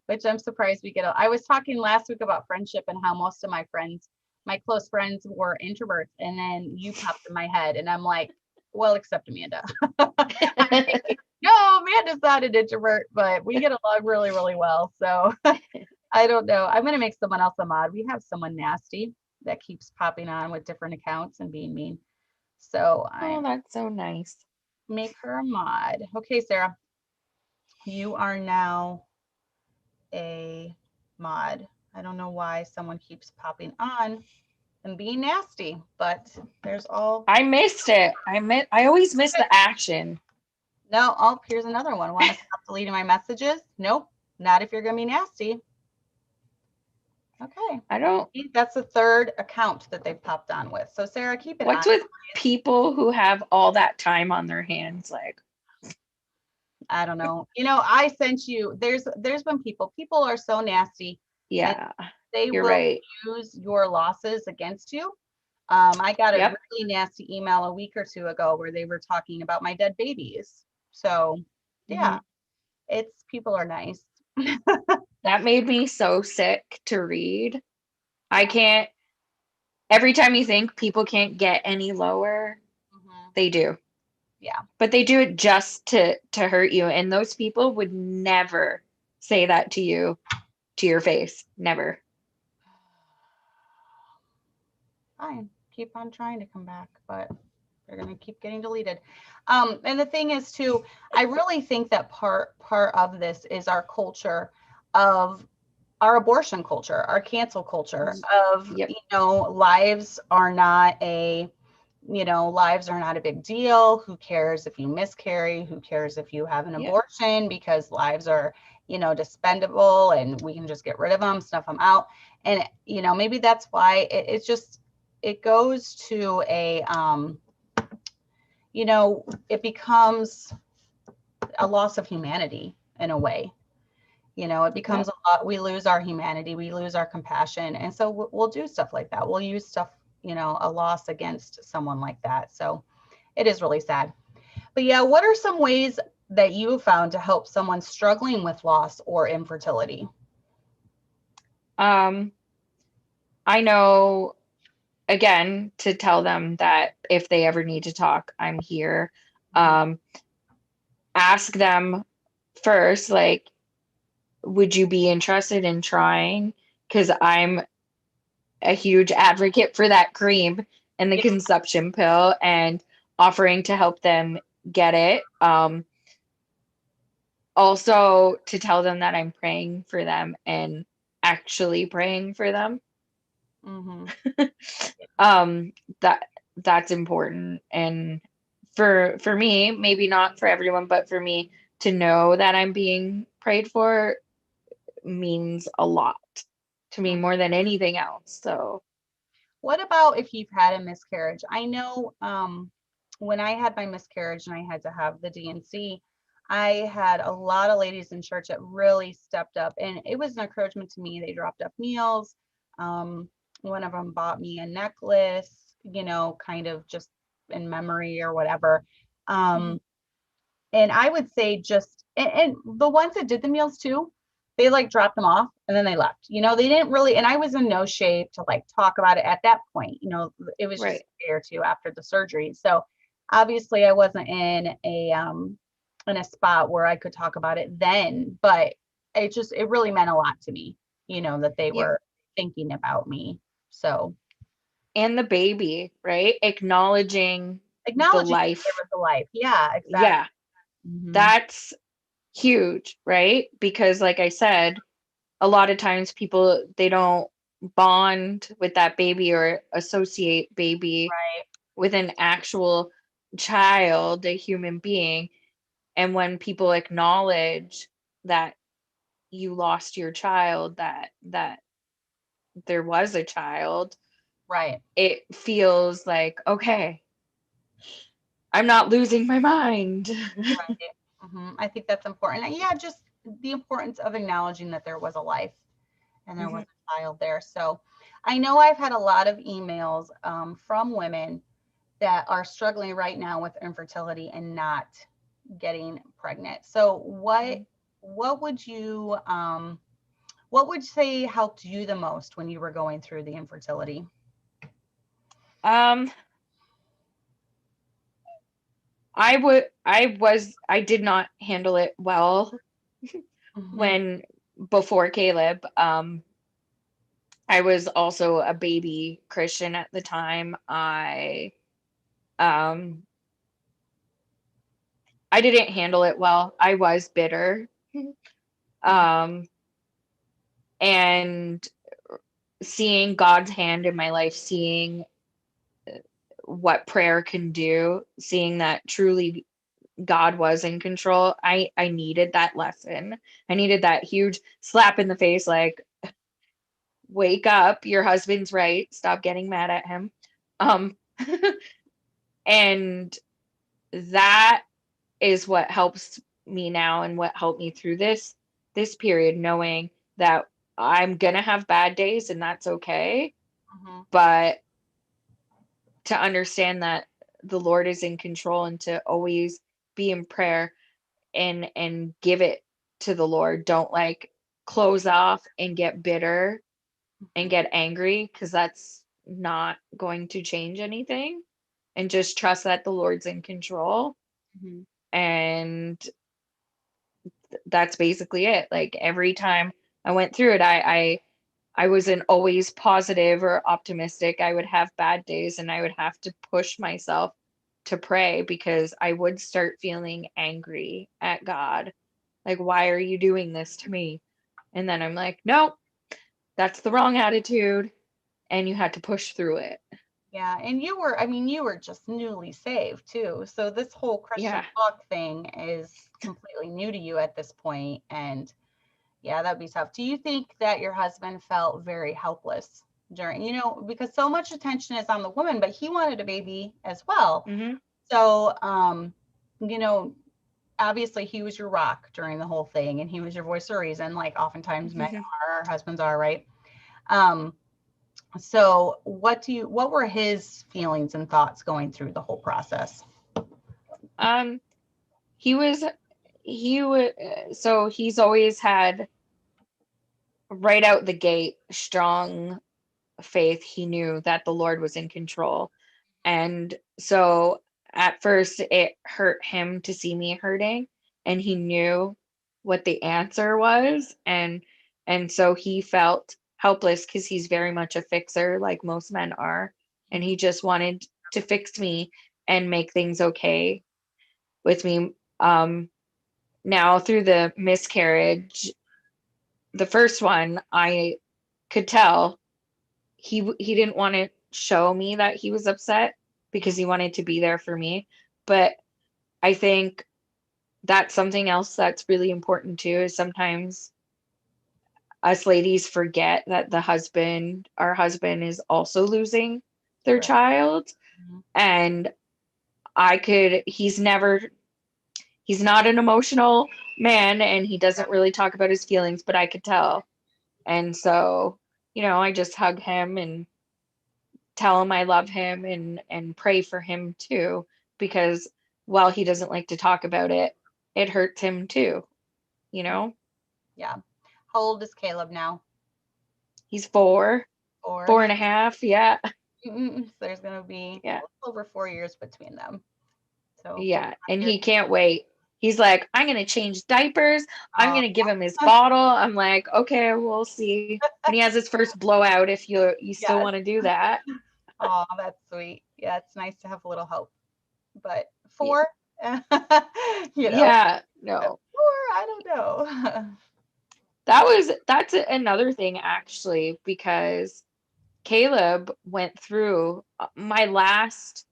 Which I'm surprised we get. I was talking last week about friendship and how most of my friends, my close friends, were introverts, and then you popped in my head, and I'm like, well, except Amanda. I'm thinking, no, Amanda's not an introvert, but we get along really, really well. So I don't know. I'm gonna make someone else a mod. We have someone nasty that keeps popping on with different accounts and being mean. So I oh, that's so nice. make her a mod. Okay, Sarah, you are now a mod. I don't know why someone keeps popping on and being nasty, but there's all. I missed it. I always miss the action. No, oh, here's another one. Want to stop deleting my messages? Nope, not if you're gonna be nasty. Okay, I don't. that's the third account that they've popped on with. So Sarah, keep it on. What's with people who have all that time on their hands? Like, I don't know. I sent you. There's been people are so nasty, and yeah, they you're will right. use your losses against you. I got a Yep. really nasty email a week or two ago where they were talking about my dead babies. So, yeah, Hmm. it's people are nice. That made me so sick to read. I Yeah. can't, every time you think people can't get any lower, Hmm. they do. Yeah. But they do it just to hurt you. And those people would never say that to you to your face. Never. Fine. Keep on trying to come back, but they're gonna keep getting deleted. And the thing is too, I really think that part of this is our culture of our abortion culture, our cancel culture of, Yep. lives are not a lives are not a big deal. Who cares if you miscarry? Who cares if you have an abortion? Because lives are, dispendable, and we can just get rid of them, snuff them out. And, maybe that's why it goes to a, it becomes a loss of humanity in a way. It becomes a lot. We lose our humanity, we lose our compassion. And so we'll do stuff like that. We'll use stuff, a loss against someone like that. So it is really sad. But yeah, what are some ways that you have found to help someone struggling with loss or infertility? I know, again, to tell them that if they ever need to talk, I'm here. Ask them first, like, would you be interested in trying? Because I'm a huge advocate for that cream and the conception pill, and offering to help them get it. Also to tell them that I'm praying for them and actually praying for them. That's important. And for me, maybe not for everyone, but for me to know that I'm being prayed for means a lot to me, more than anything else. So what about if you've had a miscarriage? I know when I had my miscarriage and I had to have the D&C, I had a lot of ladies in church that really stepped up, and it was an encouragement to me. They dropped off meals. One of them bought me a necklace, kind of just in memory or whatever. And I would say and the ones that did the meals too, they like dropped them off and then they left. They didn't really, and I was in no shape to like talk about it at that point. It was just a day or two after the surgery. So obviously I wasn't in a spot where I could talk about it then, but it really meant a lot to me, that they were thinking about me. So, and the baby, right? Acknowledging the life. The life. Yeah, exactly. Yeah. That's huge, right? Because like I said, a lot of times people, they don't bond with that baby or associate baby with an actual child, a human being. And when people acknowledge that you lost your child, that there was a child, it feels like, okay, I'm not losing my mind. I think that's important. And yeah, just the importance of acknowledging that there was a life and there was a child there. So I know I've had a lot of emails from women that are struggling right now with infertility and not getting pregnant. So what would you say helped you the most when you were going through the infertility? I did not handle it well before Caleb. I was also a baby Christian at the time. I didn't handle it well. I was bitter. And seeing God's hand in my life, seeing what prayer can do, seeing that truly God was in control, I needed that lesson. I needed that huge slap in the face, like, wake up, your husband's right, stop getting mad at him. And that is what helps me now, and what helped me through this period, knowing that I'm gonna have bad days and that's okay. But to understand that the Lord is in control, and to always be in prayer and give it to the Lord. Don't like close off and get bitter and get angry, because that's not going to change anything. And just trust that the Lord's in control. And that's basically it. Like every time I went through it, I wasn't always positive or optimistic. I would have bad days, and I would have to push myself to pray, because I would start feeling angry at God. Like, why are you doing this to me? And then I'm like, nope, that's the wrong attitude. And you had to push through it. Yeah. And you were just newly saved too. So this whole Christian Yeah. talk thing is completely new to you at this point. And yeah, that'd be tough. Do you think that your husband felt very helpless during, because so much attention is on the woman, but he wanted a baby as well. Hmm. So, you know, obviously he was your rock during the whole thing and he was your voice of reason, like oftentimes men are, our husbands are, right? Um, so what were his feelings and thoughts going through the whole process? He was he would so he's always had right out the gate strong faith. He knew that the Lord was in control. And so at first it hurt him to see me hurting, and he knew what the answer was. And so he felt helpless because he's very much a fixer, like most men are. And he just wanted to fix me and make things okay with me. Now through the miscarriage, the first one, I could tell he didn't want to show me that he was upset because he wanted to be there for me. But I think that's something else that's really important too, is sometimes us ladies forget that our husband is also losing their Right. child. Mhm. And he's not an emotional man, and he doesn't really talk about his feelings, but I could tell. And so, I just hug him and tell him I love him, and pray for him too, because while he doesn't like to talk about it, it hurts him too, you know? Yeah. How old is Caleb now? He's four, Four. 4.5, yeah. So there's going to be a Yeah. little over 4 years between them. So Yeah. And here. he can't wait. He's like, I'm gonna change diapers. I'm Oh, gonna give him his bottle. I'm like, okay, we'll see. When he has his first blowout, if you still yes. want to do that. Oh, that's sweet. Yeah, it's nice to have a little hope. But Yeah. four, you know, Yeah, no. four, I don't know. That's another thing actually, because Caleb went through the last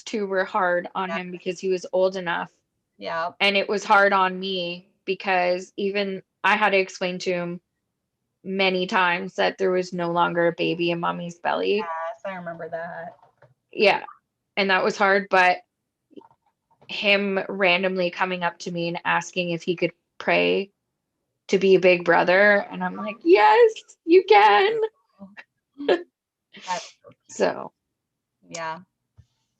two were hard on Yeah. him because he was old enough, Yeah. and it was hard on me because even I had to explain to him many times that there was no longer a baby in mommy's belly. Yes, I remember that. Yeah, and that was hard, but him randomly coming up to me and asking if he could pray to be a big brother, and I'm like, yes, you can. That's so cute. So, Yeah.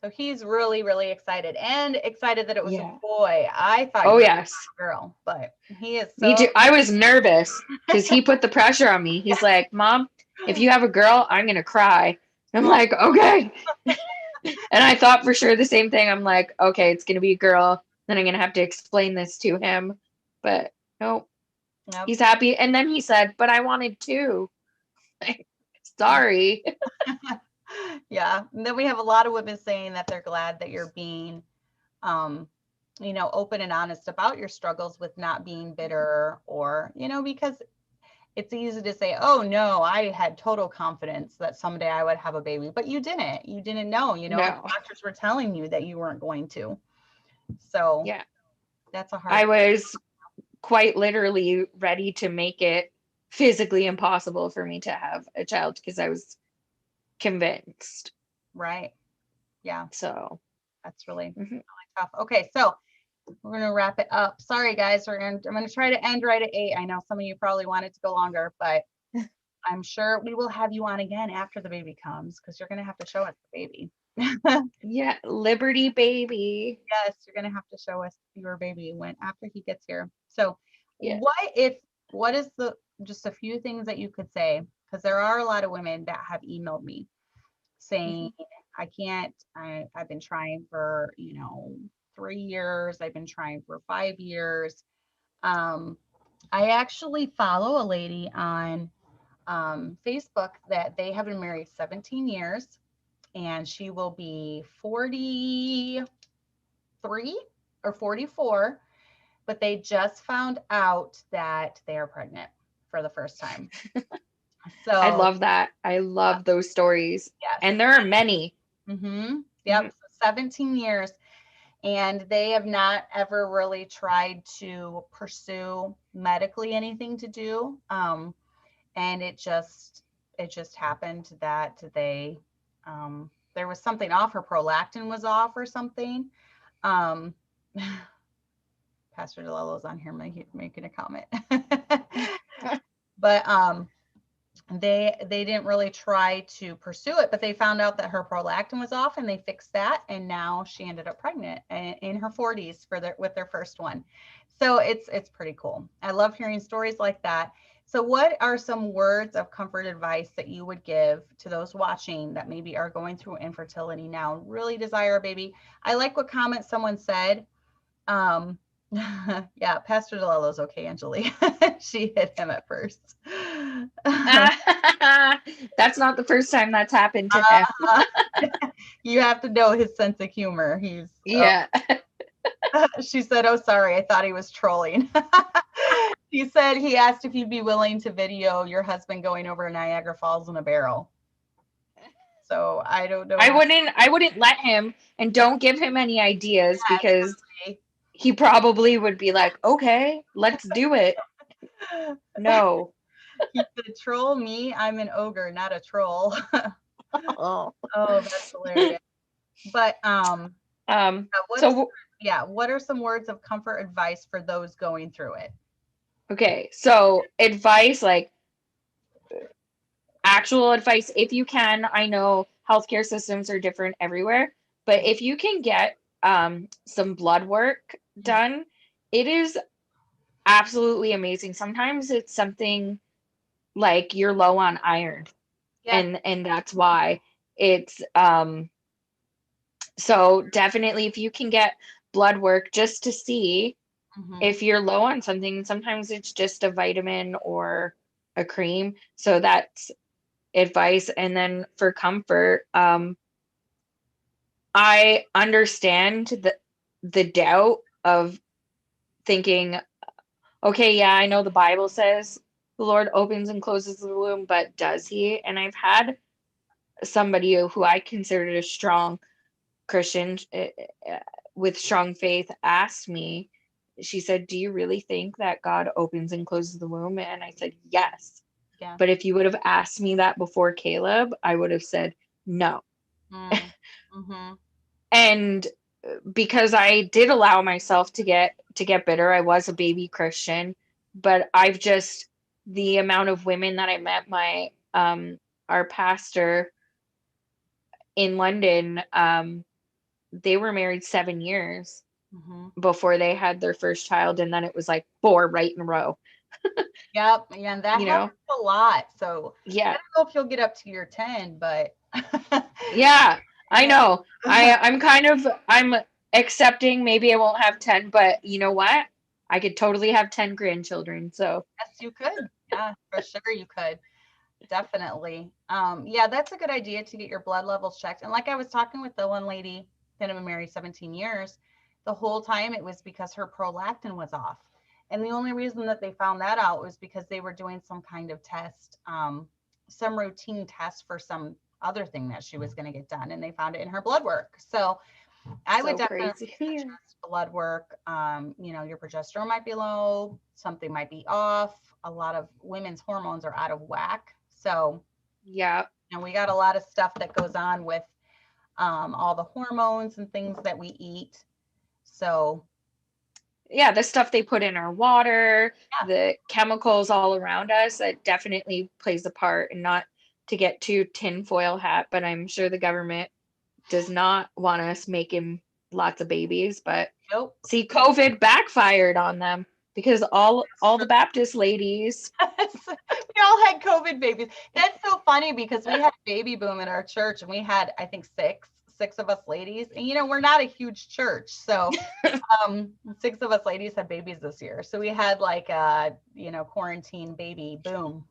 So he's really, really excited and excited that it was a yeah. boy. I thought you Oh, were yes. a girl, but he is Me so too. I was nervous because he put the pressure on me. He's like, Mom, if you have a girl, I'm gonna cry. I'm oh, like, okay. And I thought for sure the same thing. I'm like, okay, it's gonna be a girl. Then I'm gonna have to explain this to him. But no, yep. he's happy. And then he said, but I wanted two. Sorry. Yeah. And then we have a lot of women saying that they're glad that you're being um, open and honest about your struggles with not being bitter or, because it's easy to say, oh no, I had total confidence that someday I would have a baby, but you didn't. You didn't know, and the No. doctors were telling you that you weren't going to. So Yeah. that's a hard I was quite literally ready to make it physically impossible for me to have a child because I was convinced. right. Yeah, So, that's really mhm. tough. Okay, so we're gonna wrap it up. Sorry guys, I'm gonna try to end right at 8. I know some of you probably want it to go longer, but I'm sure we will have you on again after the baby comes because you're gonna have to show us the baby. Yeah, Liberty baby. Yes, you're gonna have to show us your baby when after he gets here. So Yeah. what is the just a few things that you could say? Because there are a lot of women that have emailed me saying, Mhm. I've been trying for, 3 years, I've been trying for 5 years. I actually follow a lady on Facebook that they have been married 17 years and she will be 43 or 44, but they just found out that they are pregnant for the first time. I So love that. I love those stories. yes. And there are many. Yep. So 17 years. And they have not ever really tried to pursue medically anything to do. And it just happened that there was something off. Her prolactin was off or something. Um, Pastor DeLello's on here making a comment. But they didn't really try to pursue it, but they found out that her prolactin was off and they fixed that, and now she ended up pregnant in her 40s with their first one. So it's pretty cool. I love hearing stories like that. So what are some words of comfort advice that you would give to those watching that maybe are going through infertility now and really desire a baby? I like what comment someone said. Yeah, Pastor DeLello's okay, Anjali. She hit him at first. That's not the first time that's happened to him. You have to know his sense of humor. Yeah. She said, "Oh, sorry, I thought he was trolling." He said he asked if you'd be willing to video your husband going over Niagara Falls in a barrel. So I don't know. I wouldn't let him, and don't give him any ideas, because Absolutely. he probably would be like, okay, let's do it. No. He said, "Troll me? I'm an ogre, not a troll." Oh. Oh, that's hilarious. But what are some words of comfort advice for those going through it? Okay, so advice, like actual advice, if you can. I know healthcare systems are different everywhere, but if you can get some blood work done, it is absolutely amazing. Sometimes it's something like you're low on iron, Yeah. and that's why. It's so definitely, if you can get blood work just to see if you're low on something, sometimes it's just a vitamin or a cream. So that's advice. And then for comfort, I understand the doubt of thinking, okay, yeah, I know the Bible says the Lord opens and closes the womb, but does he? And I've had somebody who I considered a strong Christian, with strong faith, asked me, she said, "Do you really think that God opens and closes the womb?" And I said, "Yes." Yeah. But if you would have asked me that before Caleb, I would have said no. Mm-hmm. And because I did allow myself to get bitter, I was a baby Christian, but I've just, the amount of women that I met, our pastor in London, they were married 7 years before they had their first child, and then it was like 4 right in a row. Yep. Yeah, and that happens a lot. So Yeah. I don't know if you'll get up to your 10, but yeah, I know. I'm accepting maybe I won't have 10, but you know what? I could totally have 10 grandchildren. So yes, you could. Yeah, for sure you could. Definitely. Yeah, that's a good idea to get your blood levels checked. And like I was talking with the one lady that had been married 17 years, the whole time it was because her prolactin was off. And the only reason that they found that out was because they were doing some kind of test, some routine test for some other thing that she was going to get done. And they found it in her blood work. So I would definitely suggest blood work. Your progesterone might be low, something might be off. A lot of women's hormones are out of whack. So, yeah, and we got a lot of stuff that goes on with all the hormones and things that we eat. So, yeah, the stuff they put in our water, the chemicals all around us, that definitely plays a part. And not to get too tinfoil hat, but I'm sure the government does not want us making lots of babies. But see, COVID backfired on them, because all the Baptist ladies, we all had COVID babies. That's so funny, because we had a baby boom in our church, and we had, I think, six of us ladies. And we're not a huge church, so 6 of us ladies had babies this year. So we had like a quarantine baby boom.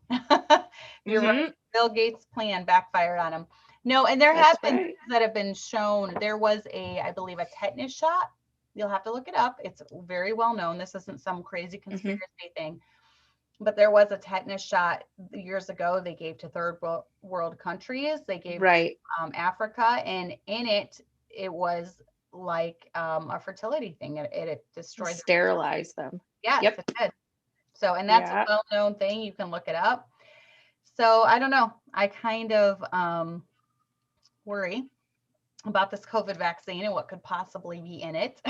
You're right. Bill Gates' plan backfired on him. No, and there have been things that have been shown. There was I believe, a tetanus shot. You'll have to look it up. It's very well known. This isn't some crazy conspiracy thing. but there was a tetanus shot years ago they gave to world countries. They gave Right. Africa, and in it was like a fertility thing. It destroyed their Sterilize them. Yes, Yep. it did. So, and that's a Yeah. well-known thing. You can look it up. So I don't know. I kind of worry about this COVID vaccine and what could possibly be in it.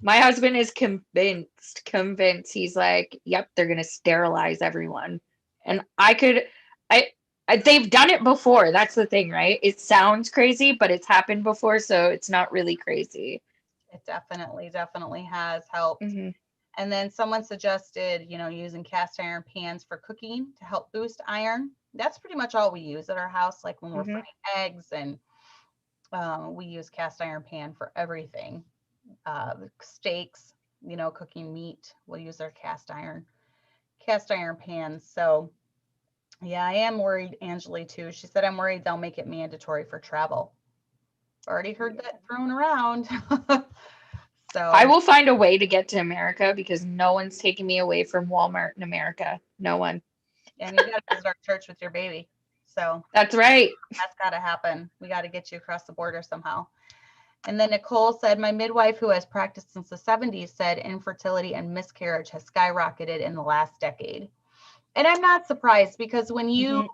My husband is convinced. He's like, yep, they're going to sterilize everyone. And they've done it before. That's the thing, right? It sounds crazy, but it's happened before. So it's not really crazy. It definitely has helped. Mm-hmm. And then someone suggested, using cast iron pans for cooking to help boost iron. That's pretty much all we use at our house. Like when we're frying eggs, and we use cast iron pan for everything. Steaks, cooking meat, we'll use our cast iron pans. So yeah, I am worried. Angeli too. She said, I'm worried they'll make it mandatory for travel. Already heard that thrown around. So I will find a way to get to America because no one's taking me away from Walmart in America. No one. And you got to visit our church with your baby. So that's right. That's got to happen. We got to get you across the border somehow. And then Nicole said, my midwife, who has practiced since the 70s, said infertility and miscarriage has skyrocketed in the last decade. And I'm not surprised, because when you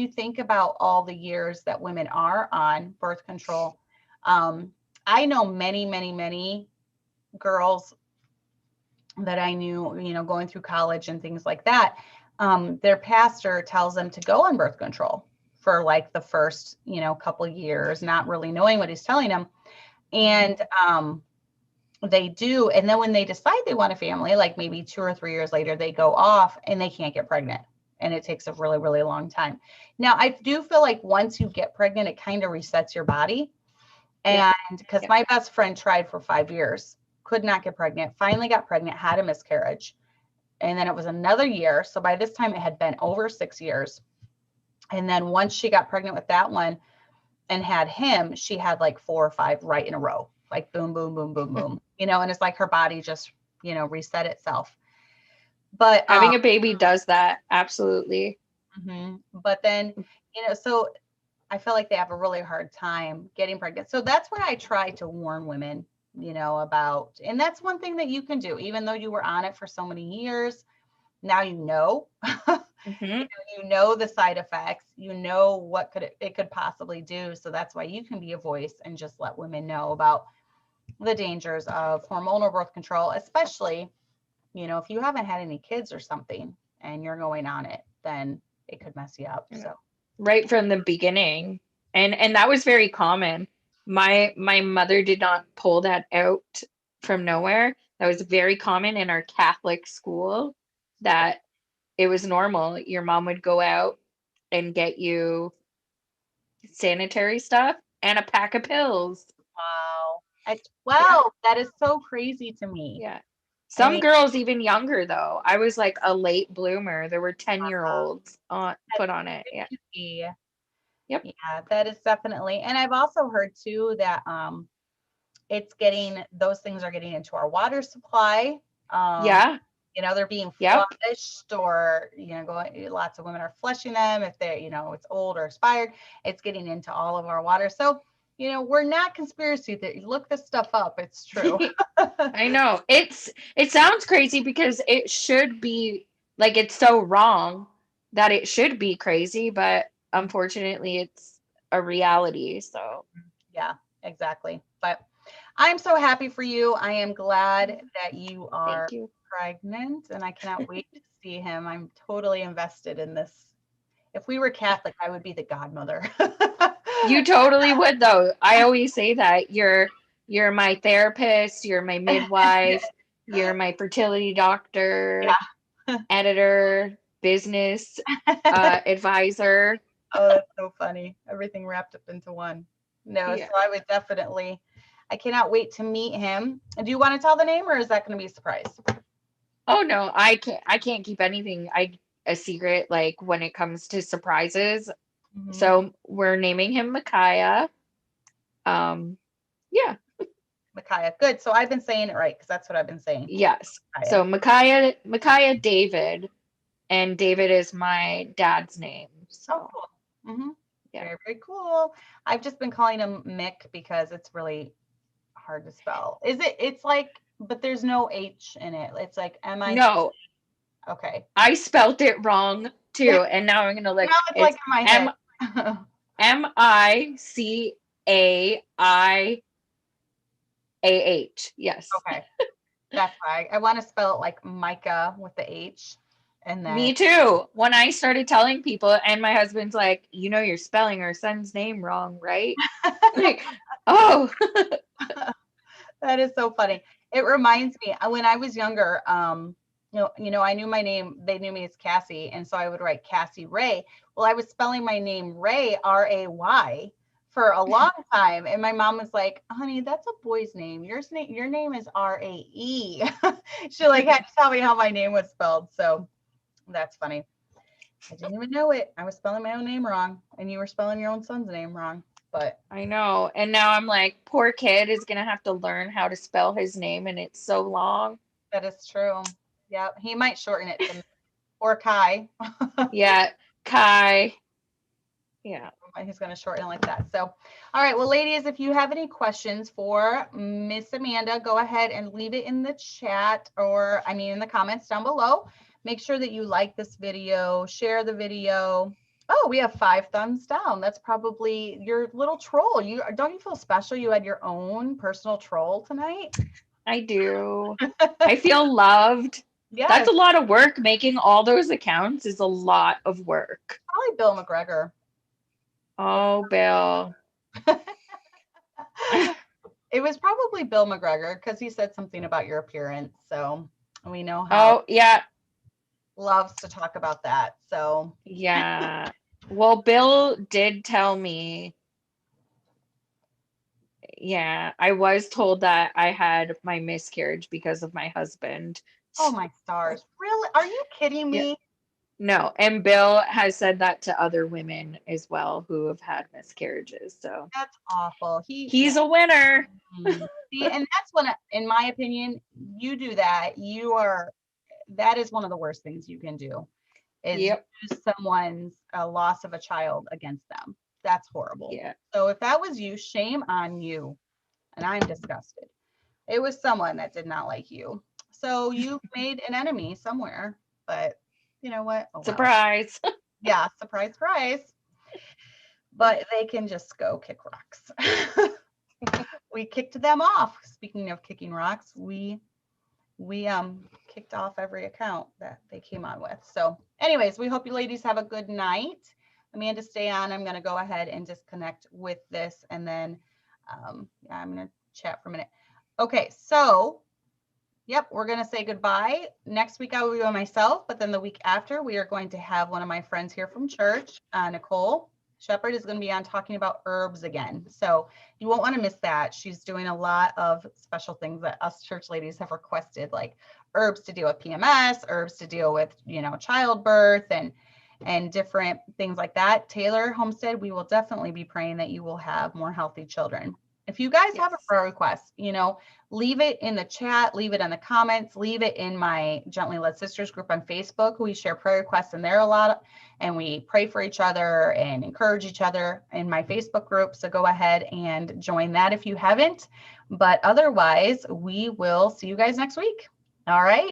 think about all the years that women are on birth control, I know many girls that I knew, going through college and things like that. Their pastor tells them to go on birth control for like the first, couple years, not really knowing what he's telling them. And they do. And then when they decide they want a family, like maybe 2 or 3 years later, they go off and they can't get pregnant. And it takes a really, really long time. Now, I do feel like once you get pregnant, it kind of resets your body. And because my best friend tried for 5 years, could not get pregnant, finally got pregnant, had a miscarriage. And then it was another year. So by this time it had been over 6 years. And then once she got pregnant with that one and had him, she had like 4 or 5 right in a row, like boom, boom, boom, boom, boom, and it's like her body just, reset itself. But having a baby does that. Absolutely. But then, so I feel like they have a really hard time getting pregnant. So that's why I try to warn women, about, and that's one thing that you can do, even though you were on it for so many years. Now you know, the side effects, what it could possibly do. So that's why you can be a voice and just let women know about the dangers of hormonal birth control, especially, if you haven't had any kids or something and you're going on it, then it could mess you up. So right from the beginning. And that was very common. My mother did not pull that out from nowhere. That was very common in our Catholic school, that it was normal. Your mom would go out and get you sanitary stuff and a pack of pills. Wow. That is so crazy to me. Yeah. Some girls even younger though. I was like a late bloomer. There were 10-year-olds put on it. Yeah. Yep. Yeah, that is definitely. And I've also heard too that those things are getting into our water supply. They're being flushed, or lots of women are flushing them if they it's old or expired. It's getting into all of our water. So we're not conspiracy theory. Look this stuff up. It's true. I know. It sounds crazy because it should be like, it's so wrong that it should be crazy, but unfortunately it's a reality. So yeah, exactly. But I'm so happy for you. I am glad that you are pregnant, and I cannot wait to see him. I'm totally invested in this. If we were Catholic, I would be the godmother. You totally would, though. I always say that you're my therapist, you're my midwife, you're my fertility doctor, editor, business advisor. Oh, that's so funny. Everything wrapped up into one. No, so I would definitely, I cannot wait to meet him. Do you want to tell the name, or is that going to be a surprise? Oh no, I can't keep anything a secret, like when it comes to surprises. So we're naming him Micaiah. Yeah. Micaiah. Good. So I've been saying it right because that's what I've been saying. Yes. Micaiah. So Micaiah David, and David is my dad's name. Oh, So cool. Mm-hmm. yeah. Very, very cool. I've just been calling him Mick because it's really hard to spell. It's like, but there's no H in it. It's like M-I. No, Okay. I spelt it wrong too, and now I'm gonna look. Now it's like in my head. Micaiah. Yes. Okay. That's why I want to spell it like Micah with the H. And then Me too. When I started telling people, and my husband's like, you're spelling our son's name wrong, right? Like, oh, that is so funny. It reminds me when I was younger, I knew my name, they knew me as Cassie, and so I would write Cassie Ray. Well, I was spelling my name Ray, R-A-Y, for a long time, and my mom was like, honey, that's a boy's name. Your name is R-A-E. She like had to tell me how my name was spelled. So that's funny. I didn't even know it. I was spelling my own name wrong, and you were spelling your own son's name wrong. But I know. And now I'm like, poor kid is gonna have to learn how to spell his name, and it's so long. that is true. Yeah, he might shorten it to or Kai. Yeah, Kai. Yeah. He's going to shorten it like that. So, all right. Well, ladies, if you have any questions for Miss Amanda, go ahead and leave it in the chat in the comments down below. Make sure that you like this video, share the video. Oh, we have 5 thumbs down. That's probably your little troll. Don't you feel special? You had your own personal troll tonight. I do. I feel loved. Yes. That's a lot of work. Making all those accounts is a lot of work. Probably Bill McGregor. Oh, Bill. It was probably Bill McGregor because he said something about your appearance. So we know how. Oh, yeah. Loves to talk about that. So yeah. Well, Bill did tell me. Yeah, I was told that I had my miscarriage because of my husband. Oh my stars. Really? Are you kidding me? Yeah. No, and Bill has said that to other women as well who have had miscarriages. So that's awful. He's a winner. See, and that's when, in my opinion, you do that. That is one of the worst things you can do is use someone's loss of a child against them. That's horrible. Yeah. So if that was you, shame on you. And I'm disgusted. It was someone that did not like you. So you made an enemy somewhere, but you know what? Oh, surprise. Wow. Yeah, surprise, surprise. But they can just go kick rocks. We kicked them off. Speaking of kicking rocks, we kicked off every account that they came on with. So anyways, we hope you ladies have a good night. Amanda, stay on. I'm going to go ahead and disconnect with this, and then I'm going to chat for a minute. Okay, so yep, we're going to say goodbye. Next week I will be by myself, but then the week after we are going to have one of my friends here from church, Nicole Shepherd, is going to be on talking about herbs again. So you won't want to miss that. She's doing a lot of special things that us church ladies have requested, like herbs to deal with PMS, herbs to deal with, childbirth and different things like that. Taylor Homestead, we will definitely be praying that you will have more healthy children. If you guys have a prayer request, leave it in the chat, leave it in the comments, leave it in my Gently Led Sisters group on Facebook. We share prayer requests in there a lot, and we pray for each other and encourage each other in my Facebook group. So go ahead and join that if you haven't. But otherwise, we will see you guys next week. All right.